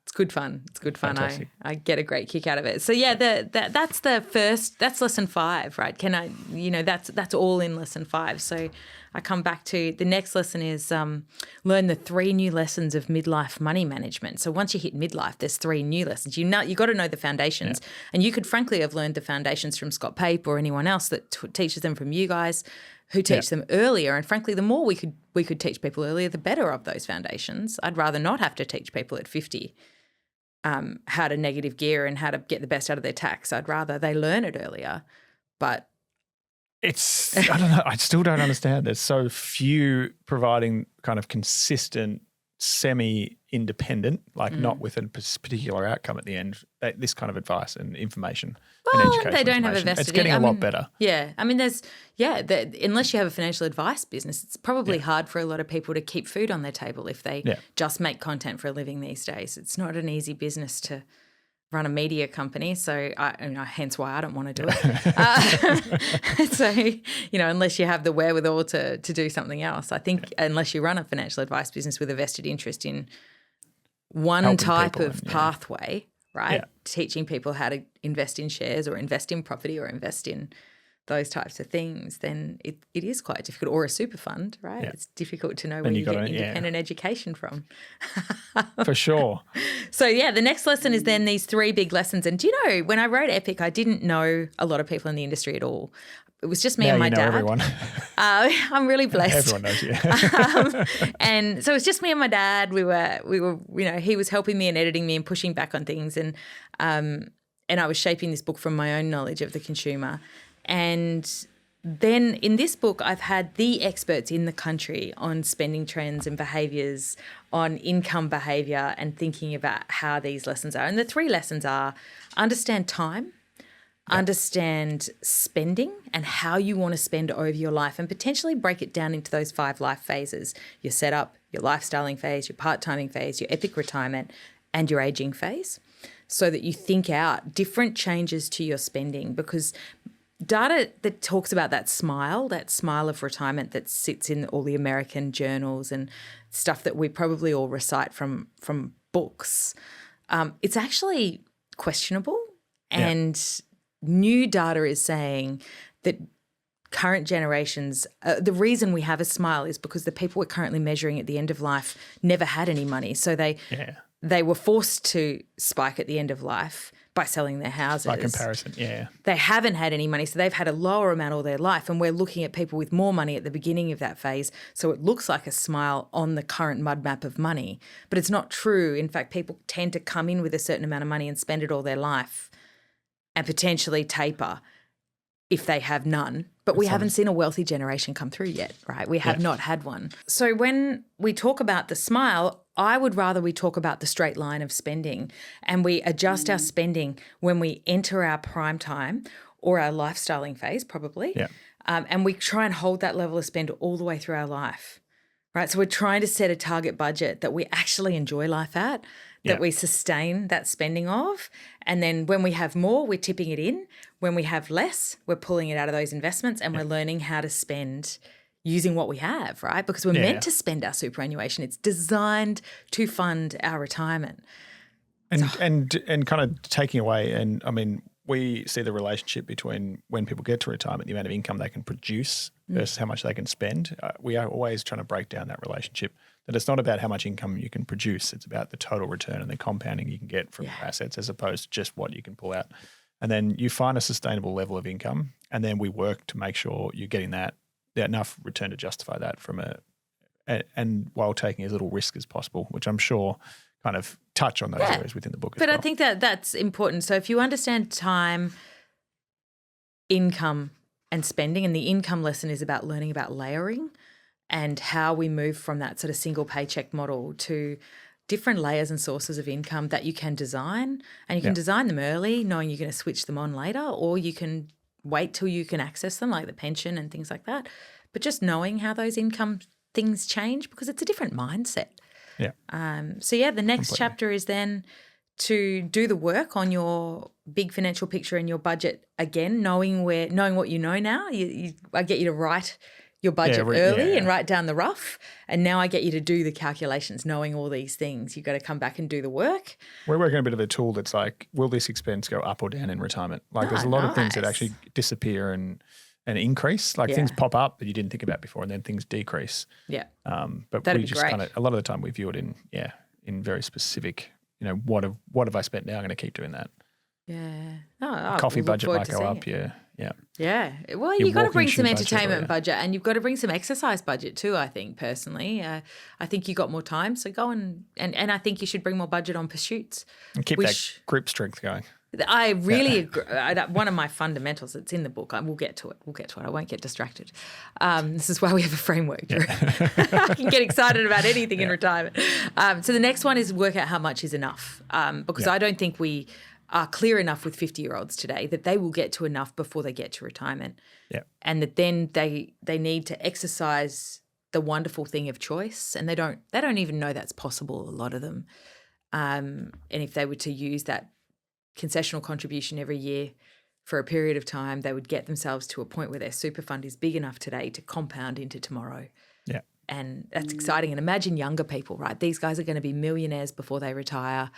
It's good fun. It's good fun. Fantastic. I get a great kick out of it. So yeah, that's lesson 5, right? That's all in lesson 5. So I come back to the next lesson is learn the 3 new lessons of midlife money management. So once you hit midlife, there's 3 new lessons. You got to know the foundations, and you could frankly have learned the foundations from Scott Pape or anyone else that teaches them from you guys who teach them earlier. And frankly, the more we could teach people earlier, the better of those foundations. I'd rather not have to teach people at 50 how to negative gear and how to get the best out of their tax. I'd rather they learn it earlier. But I don't know. I still don't understand. There's so few providing kind of consistent, semi-independent, like not with a particular outcome at the end, this kind of advice and information and education. They don't have a vested. It's getting a lot better. Yeah. I mean, unless you have a financial advice business, it's probably hard for a lot of people to keep food on their table if they just make content for a living these days. It's not an easy business to run a media company, so hence why I don't want to do it. So, unless you have the wherewithal to do something else, I think unless you run a financial advice business with a vested interest in one helping type people of pathway, right? Teaching people how to invest in shares or invest in property or invest in those types of things, then it is quite difficult. Or a super fund, right? It's difficult to know where you get independent education from. For sure. So, the next lesson is then these 3 big lessons. And do you know, when I wrote Epic, I didn't know a lot of people in the industry at all. It was just me and my dad. Everyone. I'm really blessed. Everyone knows you. And so it was just me and my dad. We were, he was helping me and editing me and pushing back on things. And I was shaping this book from my own knowledge of the consumer. And then in this book, I've had the experts in the country on spending trends and behaviours, on income behaviour, and thinking about how these lessons are. And the 3 lessons are understand time, understand spending and how you want to spend over your life, and potentially break it down into those 5 life phases: your setup, your lifestyling phase, your part-timing phase, your epic retirement, and your aging phase, so that you think out different changes to your spending. Because data that talks about that smile of retirement that sits in all the American journals and stuff that we probably all recite from books, it's actually questionable. And new data is saying that current generations, the reason we have a smile is because the people we're currently measuring at the end of life never had any money. So they were forced to spike at the end of life by selling their houses. By comparison, They haven't had any money, so they've had a lower amount all their life, and we're looking at people with more money at the beginning of that phase, so it looks like a smile on the current mud map of money. But it's not true. In fact, people tend to come in with a certain amount of money and spend it all their life and potentially taper if they have none. But we haven't seen a wealthy generation come through yet, right? We have not had one. So when we talk about the smile, I would rather we talk about the straight line of spending, and we adjust our spending when we enter our prime time or our lifestyling phase probably, and we try and hold that level of spend all the way through our life, right? So we're trying to set a target budget that we actually enjoy life at, that we sustain that spending of, and then when we have more, we're tipping it in. When we have less, we're pulling it out of those investments, and we're learning how to spend using what we have, right? Because we're meant to spend our superannuation. It's designed to fund our retirement. And kind of taking away, and I mean, we see the relationship between when people get to retirement, the amount of income they can produce versus how much they can spend. We are always trying to break down that relationship, that it's not about how much income you can produce. It's about the total return and the compounding you can get from your assets, as opposed to just what you can pull out. And then you find a sustainable level of income, and then we work to make sure you're getting that enough return to justify that and while taking as little risk as possible, which I'm sure kind of touch on those areas within the book as well. But I think that's important. So if you understand time, income, and spending, and the income lesson is about learning about layering and how we move from that sort of single paycheck model to different layers and sources of income that you can design, and you can design them early knowing you're going to switch them on later, or you can wait till you can access them, like the pension and things like that. But just knowing how those income things change, because it's a different mindset. The next chapter is then to do the work on your big financial picture and your budget again, knowing what you know now. I get you to write your budget early and write down the rough. And now I get you to do the calculations, knowing all these things. You've got to come back and do the work. We're working a bit of a tool that's like, will this expense go up or down in retirement? Like there's a lot of things that actually disappear and increase. Like things pop up that you didn't think about before, and then things decrease. Yeah. But we just kind of, a lot of the time we view it in very specific, what have I spent now? I'm going to keep doing that. Yeah. Coffee budget might go up. Yeah. Well, you've got to bring some entertainment budget, and you've got to bring some exercise budget too, I think, personally. I think you got more time, so go and I think you should bring more budget on pursuits. And keep that grip strength going. I really agree. One of my fundamentals, it's in the book. We'll get to it. I won't get distracted. This is why we have a framework, Drew. I can get excited about anything in retirement. So the next one is work out how much is enough, because I don't think we are clear enough with 50-year-olds today that they will get to enough before they get to retirement. Yeah. And that then they need to exercise the wonderful thing of choice, and they don't even know that's possible, a lot of them. And if they were to use that concessional contribution every year for a period of time, they would get themselves to a point where their super fund is big enough today to compound into tomorrow. Yeah. And that's exciting. And imagine younger people, right? These guys are going to be millionaires before they retire,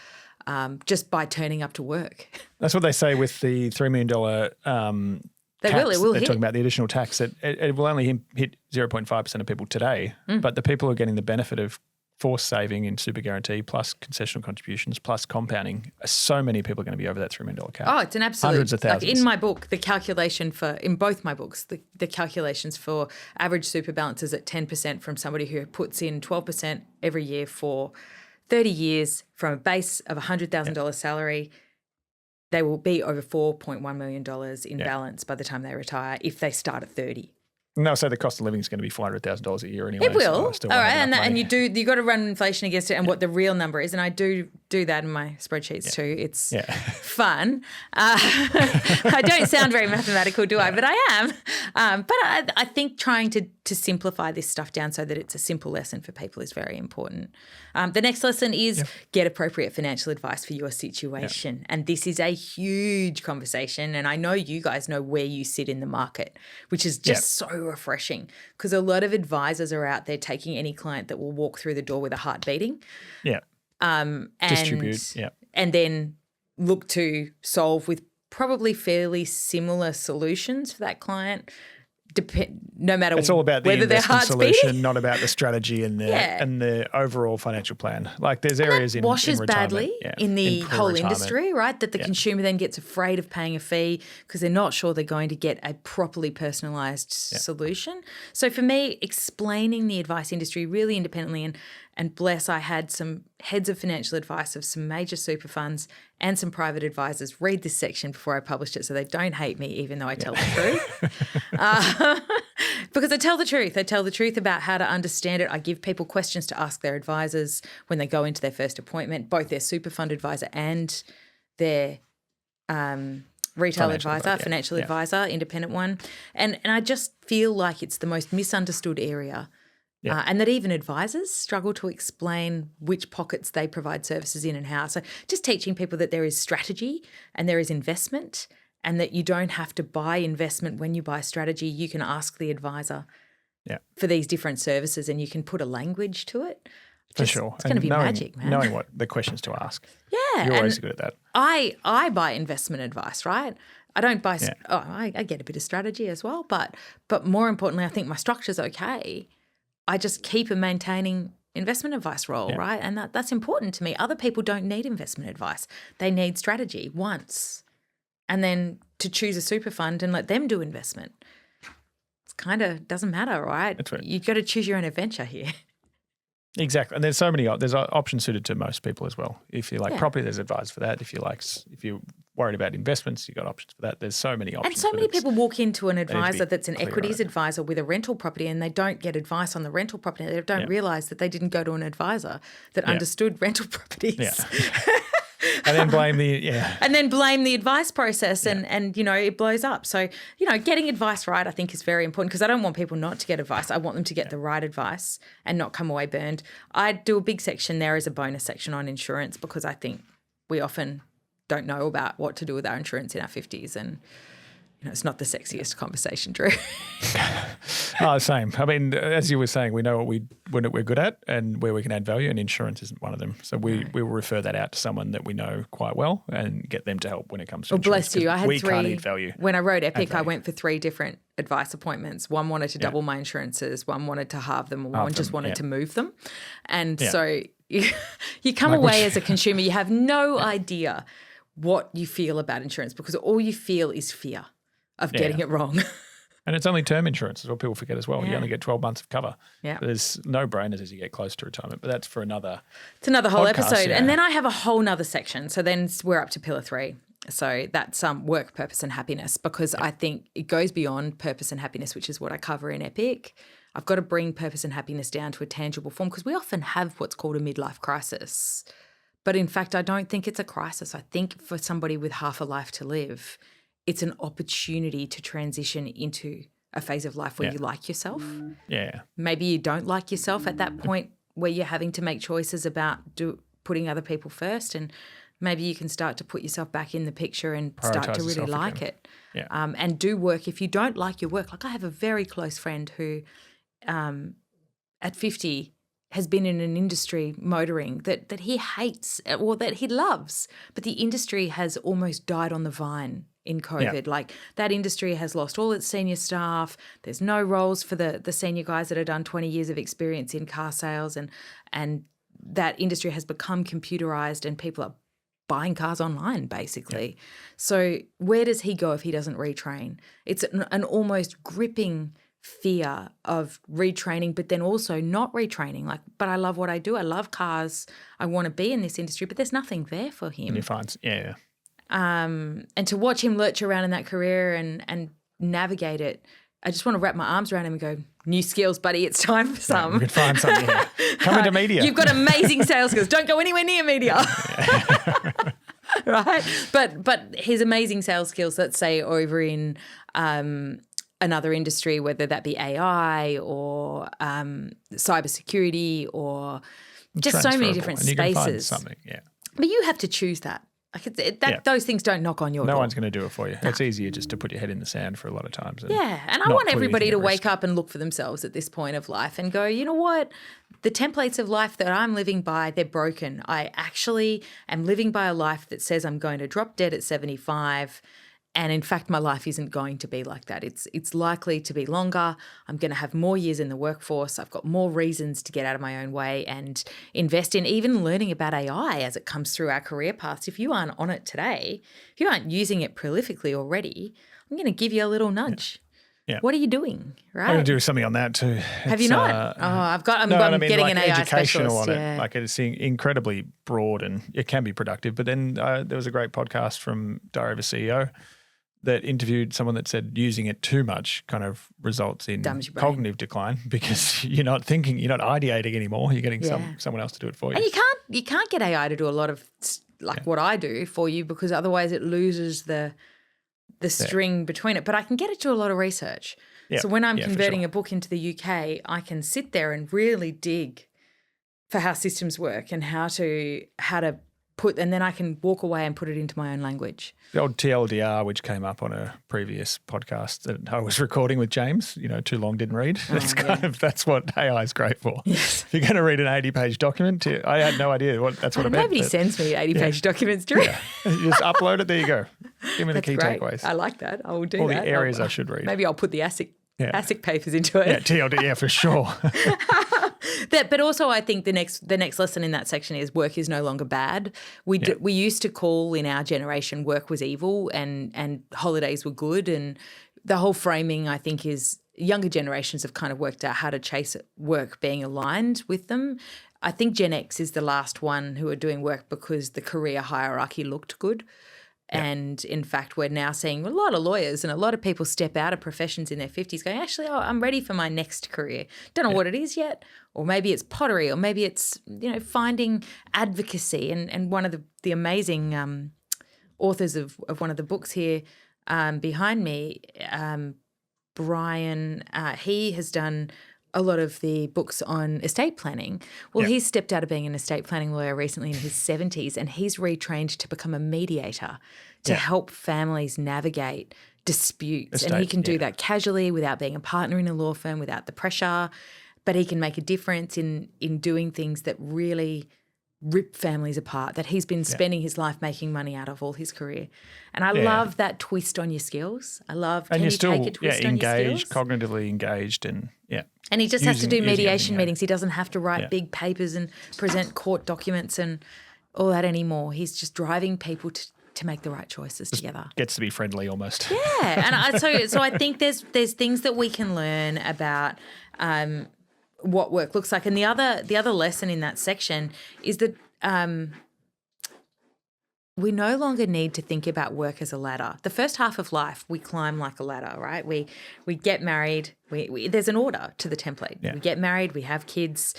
just by turning up to work. That's what they say with the $3 million tax. It will They're hit. talking about the additional tax that it will only hit 0.5% of people today, but the people who are getting the benefit of forced saving in super guarantee plus concessional contributions plus compounding, so many people are going to be over that $3 million cap. Oh, it's an absolute. Hundreds of thousands. Like in my book, the calculation in both my books, the calculations for average super balance is at 10% from somebody who puts in 12% every year for 30 years from a base of $100,000 salary. They will be over $4.1 million in balance by the time they retire if they start at 30. No, so the cost of living is going to be $400,000 a year anyway. It will. All right, and you got to run inflation against it and what the real number is. And I do that in my spreadsheets too. It's fun. I don't sound very mathematical, do I? But I am. But I think trying to simplify this stuff down so that it's a simple lesson for people is very important. The next lesson is get appropriate financial advice for your situation. And this is a huge conversation. And I know you guys know where you sit in the market, which is just so refreshing, because a lot of advisors are out there taking any client that will walk through the door with a heart beating. Yeah. And distribute. Yeah. And then look to solve with probably fairly similar solutions for that client. No matter it's all about the whether their investment heart's solution, beating. not about the strategy and the overall financial plan. Like there's areas in washes retirement, badly in the whole industry, right? That the consumer then gets afraid of paying a fee because they're not sure they're going to get a properly personalised solution. So for me, explaining the advice industry really independently, and bless, I had some heads of financial advice of some major super funds and some private advisors read this section before I published it so they don't hate me even though I tell the truth. Because I tell the truth. I tell the truth about how to understand it. I give people questions to ask their advisors when they go into their first appointment, both their super fund advisor and their retail advisor, financial advisor, independent one. And I just feel like it's the most misunderstood area. And that even advisors struggle to explain which pockets they provide services in and how. So just teaching people that there is strategy and there is investment, and that you don't have to buy investment when you buy strategy. You can ask the advisor for these different services and you can put a language to it. For sure. It's going to be magic, man. Knowing what the questions to ask. Yeah. You're always good at that. I buy investment advice, right? I don't buy I get a bit of strategy as well, but more importantly, I think my structure's okay. I just keep and maintaining investment advice role, right? And that's important to me. Other people don't need investment advice. They need strategy once, and then to choose a super fund and let them do investment. It's kind of doesn't matter, right? That's right. You've got to choose your own adventure here. Exactly. And there's so many, there's options suited to most people as well. If you like property, there's advice for that. If you're worried about investments, you've got options for that. There's so many options. And so many people walk into an advisor that's an equities advisor with a rental property and they don't get advice on the rental property. They don't realise that they didn't go to an advisor that understood rental properties. Yeah. And then blame the advice process and it blows up. So, getting advice right I think is very important, because I don't want people not to get advice. I want them to get the right advice and not come away burned. I do a big section there as a bonus section on insurance, because I think we often don't know about what to do with our insurance in our 50s, and it's not the sexiest conversation, Drew. Same. I mean, as you were saying, we know what we're good at and where we can add value, and insurance isn't one of them. So we will refer that out to someone that we know quite well and get them to help when it comes to insurance. Bless you. I had we can't add value. When I wrote Epic, I went for 3 different advice appointments. One wanted to double my insurances, one wanted to halve them, and one just wanted to move them. And so you come away as a consumer, you have no idea what you feel about insurance because all you feel is fear of getting it wrong. And it's only term insurance is what people forget as well. You only get 12 months of cover. Yeah. There's no brainers as you get close to retirement, but that's for another It's another whole podcast, episode. yeah. And then I have a whole nother section. So then we're up to pillar 3. So that's work, purpose and happiness, because I think it goes beyond purpose and happiness, which is what I cover in Epic. I've got to bring purpose and happiness down to a tangible form because we often have what's called a midlife crisis. But in fact, I don't think it's a crisis. I think for somebody with half a life to live, it's an opportunity to transition into a phase of life where you like yourself. Yeah. Maybe you don't like yourself at that point where you're having to make choices about putting other people first, and maybe you can start to put yourself back in the picture and start to really like it. Yeah. And do work. If you don't like your work, like I have a very close friend who at 50 has been in an industry, motoring, that he hates or that he loves, but the industry has almost died on the vine in COVID. Like that industry has lost all its senior staff. There's no roles for the senior guys that have done 20 years of experience in car sales, and that industry has become computerized and people are buying cars online basically. So where does he go if he doesn't retrain? It's an almost gripping fear of retraining, but then also not retraining. Like, but I love what I do. I love cars. I want to be in this industry, but there's nothing there for him. And he finds, And to watch him lurch around in that career and navigate it, I just want to wrap my arms around him and go, new skills, buddy, it's time for some. You could find something. Come into media. You've got amazing sales skills. Don't go anywhere near media. Right? But his amazing sales skills, let's say over in another industry, whether that be AI or cybersecurity or just so many different and you can find spaces. something, But you have to choose that. Like those things don't knock on your door. No one's going to do it for you. It's easier just to put your head in the sand for a lot of times. And I want everybody to wake up and look for themselves at this point of life and go, you know what? The templates of life that I'm living by, they're broken. I actually am living by a life that says I'm going to drop dead at 75. And in fact, my life isn't going to be like that. It's likely to be longer. I'm going to have more years in the workforce. I've got more reasons to get out of my own way and invest in even learning about AI as it comes through our career paths. If you aren't on it today, if you aren't using it prolifically already, I'm going to give you a little nudge. Yeah. What are you doing? Right. I'm going to do something on that too. Have you not? I'm getting an AI educational specialist. on it. Like it's incredibly broad and it can be productive. But then there was a great podcast from Diary of a CEO that interviewed someone that said using it too much kind of results in cognitive decline because you're not thinking, you're not ideating anymore. You're getting someone else to do it for you. And you can't get AI to do a lot of what I do for you because otherwise it loses the string between it. But I can get it to a lot of research. Yeah. So when I'm converting a book into the UK, I can sit there and really dig for how systems work and how to put, and then I can walk away and put it into my own language. The old TLDR, which came up on a previous podcast that I was recording with James, too long didn't read. That's what AI is great for. Yes. If you're going to read an 80-page document, I had no idea that's what it meant. Nobody sends me 80-page documents, Drew. Yeah. You just upload it, there you go. Give me the key takeaways. I like that. I will do all that. All the areas I should read. Maybe I'll put the ASIC papers into it. Yeah, TLD, for sure. But also I think the next lesson in that section is work is no longer bad. We used to call in our generation work was evil and holidays were good, and the whole framing I think is younger generations have kind of worked out how to chase work being aligned with them. I think Gen X is the last one who are doing work because the career hierarchy looked good. And in fact, we're now seeing a lot of lawyers and a lot of people step out of professions in their 50s going, actually, I'm ready for my next career. Don't know what it is yet. Or maybe it's pottery, or maybe it's, finding advocacy. And one of the amazing authors of one of the books here behind me, Brian, he has done a lot of the books on estate planning. Well, he's stepped out of being an estate planning lawyer recently in his 70s, and he's retrained to become a mediator to help families navigate disputes. And he can do that casually without being a partner in a law firm, without the pressure. But he can make a difference in doing things that really rip families apart, that he's been spending his life making money out of all his career. And I love that twist on your skills. I love, and can you're you still take a twist on your engaged, skills? cognitively engaged, and And he just has to do mediation meetings. He doesn't have to write Yeah. big papers and present court documents and all that anymore. He's just driving people to make the right choices together. Gets to be friendly almost. Yeah, and so I think there's things that we can learn about what work looks like. And the other lesson in that section is that we no longer need to think about work as a ladder. The first half of life, we climb like a ladder, right? We get married. There's an order to the template. Yeah. We get married. We have kids.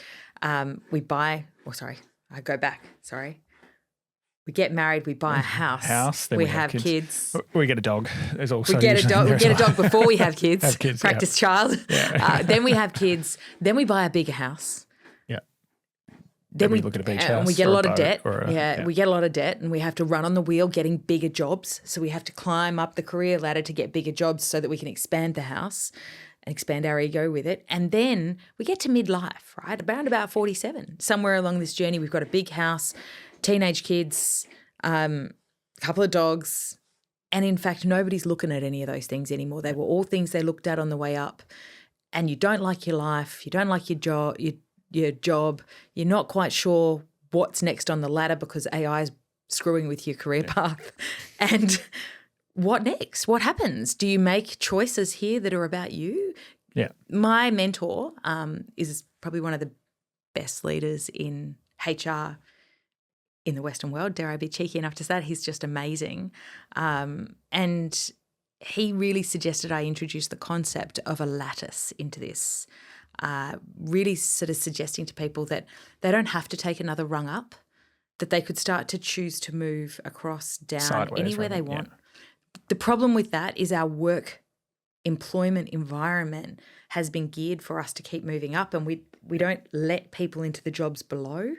We get married. We buy a house. Then we have kids. We get a dog. There's also We get a dog. We get a dog before we have kids. Have kids, Practice child. Then we have kids. Then we buy a bigger house. Yeah. Then we look at a beach house. And we get a lot of debt. Yeah. We get a lot of debt, and we have to run on the wheel getting bigger jobs. So we have to climb up the career ladder to get bigger jobs so that we can expand the house and expand our ego with it. And then we get to midlife, right? Around about 47. Somewhere along this journey, we've got a big house, teenage kids, a couple of dogs, and in fact, nobody's looking at any of those things anymore. They were all things they looked at on the way up. And you don't like your life, you don't like your job, you're not quite sure what's next on the ladder because AI is screwing with your career path. And what next? What happens? Do you make choices here that are about you? Yeah. My mentor is probably one of the best leaders in HR in the Western world. Dare I be cheeky enough to say that? He's just amazing. And he really suggested I introduce the concept of a lattice into this, really sort of suggesting to people that they don't have to take another rung up, that they could start to choose to move across, down, Sideways, anywhere they yeah. want. The problem with that is our work employment environment has been geared for us to keep moving up, and we don't let people into the jobs below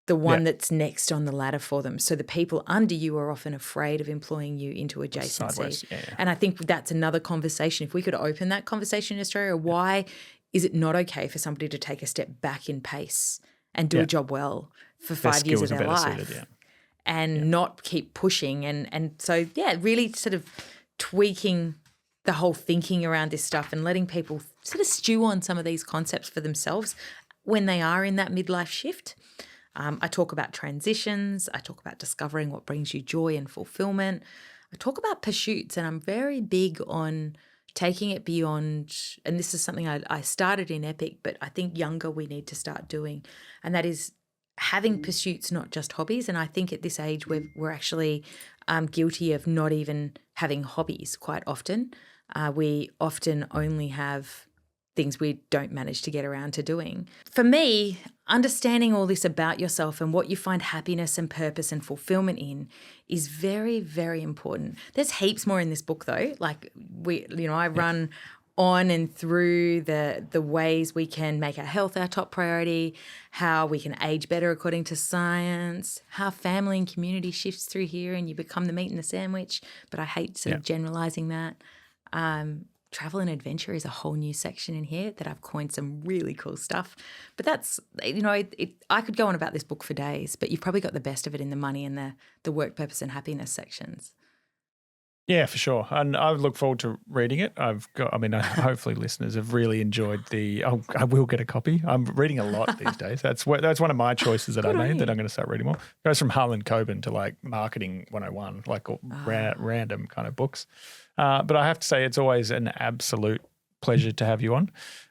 the one that's next on the ladder for them. So the people under you are often afraid of employing you into adjacency. Sideways, yeah. And I think that's another conversation. If we could open that conversation in Australia, why is it not okay for somebody to take a step back in pace and do a job well for 5 years of their life and not keep pushing? And so, really sort of tweaking the whole thinking around this stuff and letting people sort of stew on some of these concepts for themselves when they are in that midlife shift. I talk about transitions. I talk about discovering what brings you joy and fulfillment. I talk about pursuits, and I'm very big on taking it beyond, and this is something I started in Epic, but I think younger we need to start doing, and that is having pursuits, not just hobbies. And I think at this age we're actually guilty of not even having hobbies quite often. We often only have things we don't manage to get around to doing. For me, understanding all this about yourself and what you find happiness and purpose and fulfillment in is very, very important. There's heaps more in this book though. Like I run on and through the ways we can make our health our top priority, how we can age better according to science, how family and community shifts through here and you become the meat in the sandwich, but I hate sort of generalizing that. Travel and adventure is a whole new section in here that I've coined some really cool stuff. But that's, I could go on about this book for days, but you've probably got the best of it in the money and the work, purpose and happiness sections. For sure. And I look forward to reading it. Hopefully listeners have really enjoyed I will get a copy. I'm reading a lot these days. That's one of my choices that I made that I'm going to start reading more. It goes from Harlan Coben to like Marketing 101, like random kind of books. But I have to say it's always an absolute pleasure to have you on.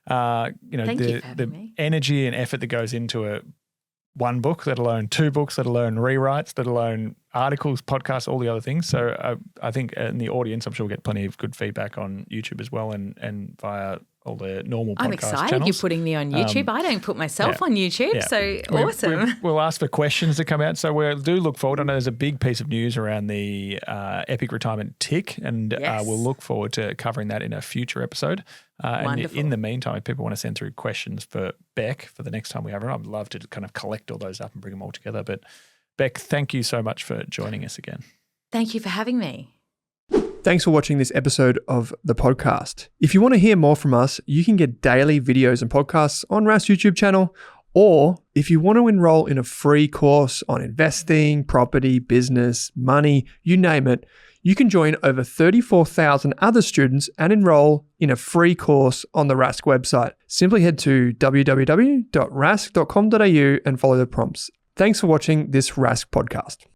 Thank you for having me. Energy and effort that goes into one book, let alone two books, let alone rewrites, let alone articles, podcasts, all the other things. So I think in the audience, I'm sure we'll get plenty of good feedback on YouTube as well and via all the normal podcast I'm excited channels. you're putting me on YouTube. I don't put myself on YouTube, so awesome. We'll ask for questions to come out. So we do look forward. I know there's a big piece of news around the Epic Retirement Tick, and we'll look forward to covering that in a future episode. And in the meantime, if people want to send through questions for Beck for the next time we have her on, I'd love to kind of collect all those up and bring them all together. But Beck, thank you so much for joining us again. Thank you for having me. Thanks for watching this episode of the podcast. If you want to hear more from us, you can get daily videos and podcasts on Rask's YouTube channel. Or if you want to enroll in a free course on investing, property, business, money, you name it, you can join over 34,000 other students and enroll in a free course on the Rask website. Simply head to www.rask.com.au and follow the prompts. Thanks for watching this Rask podcast.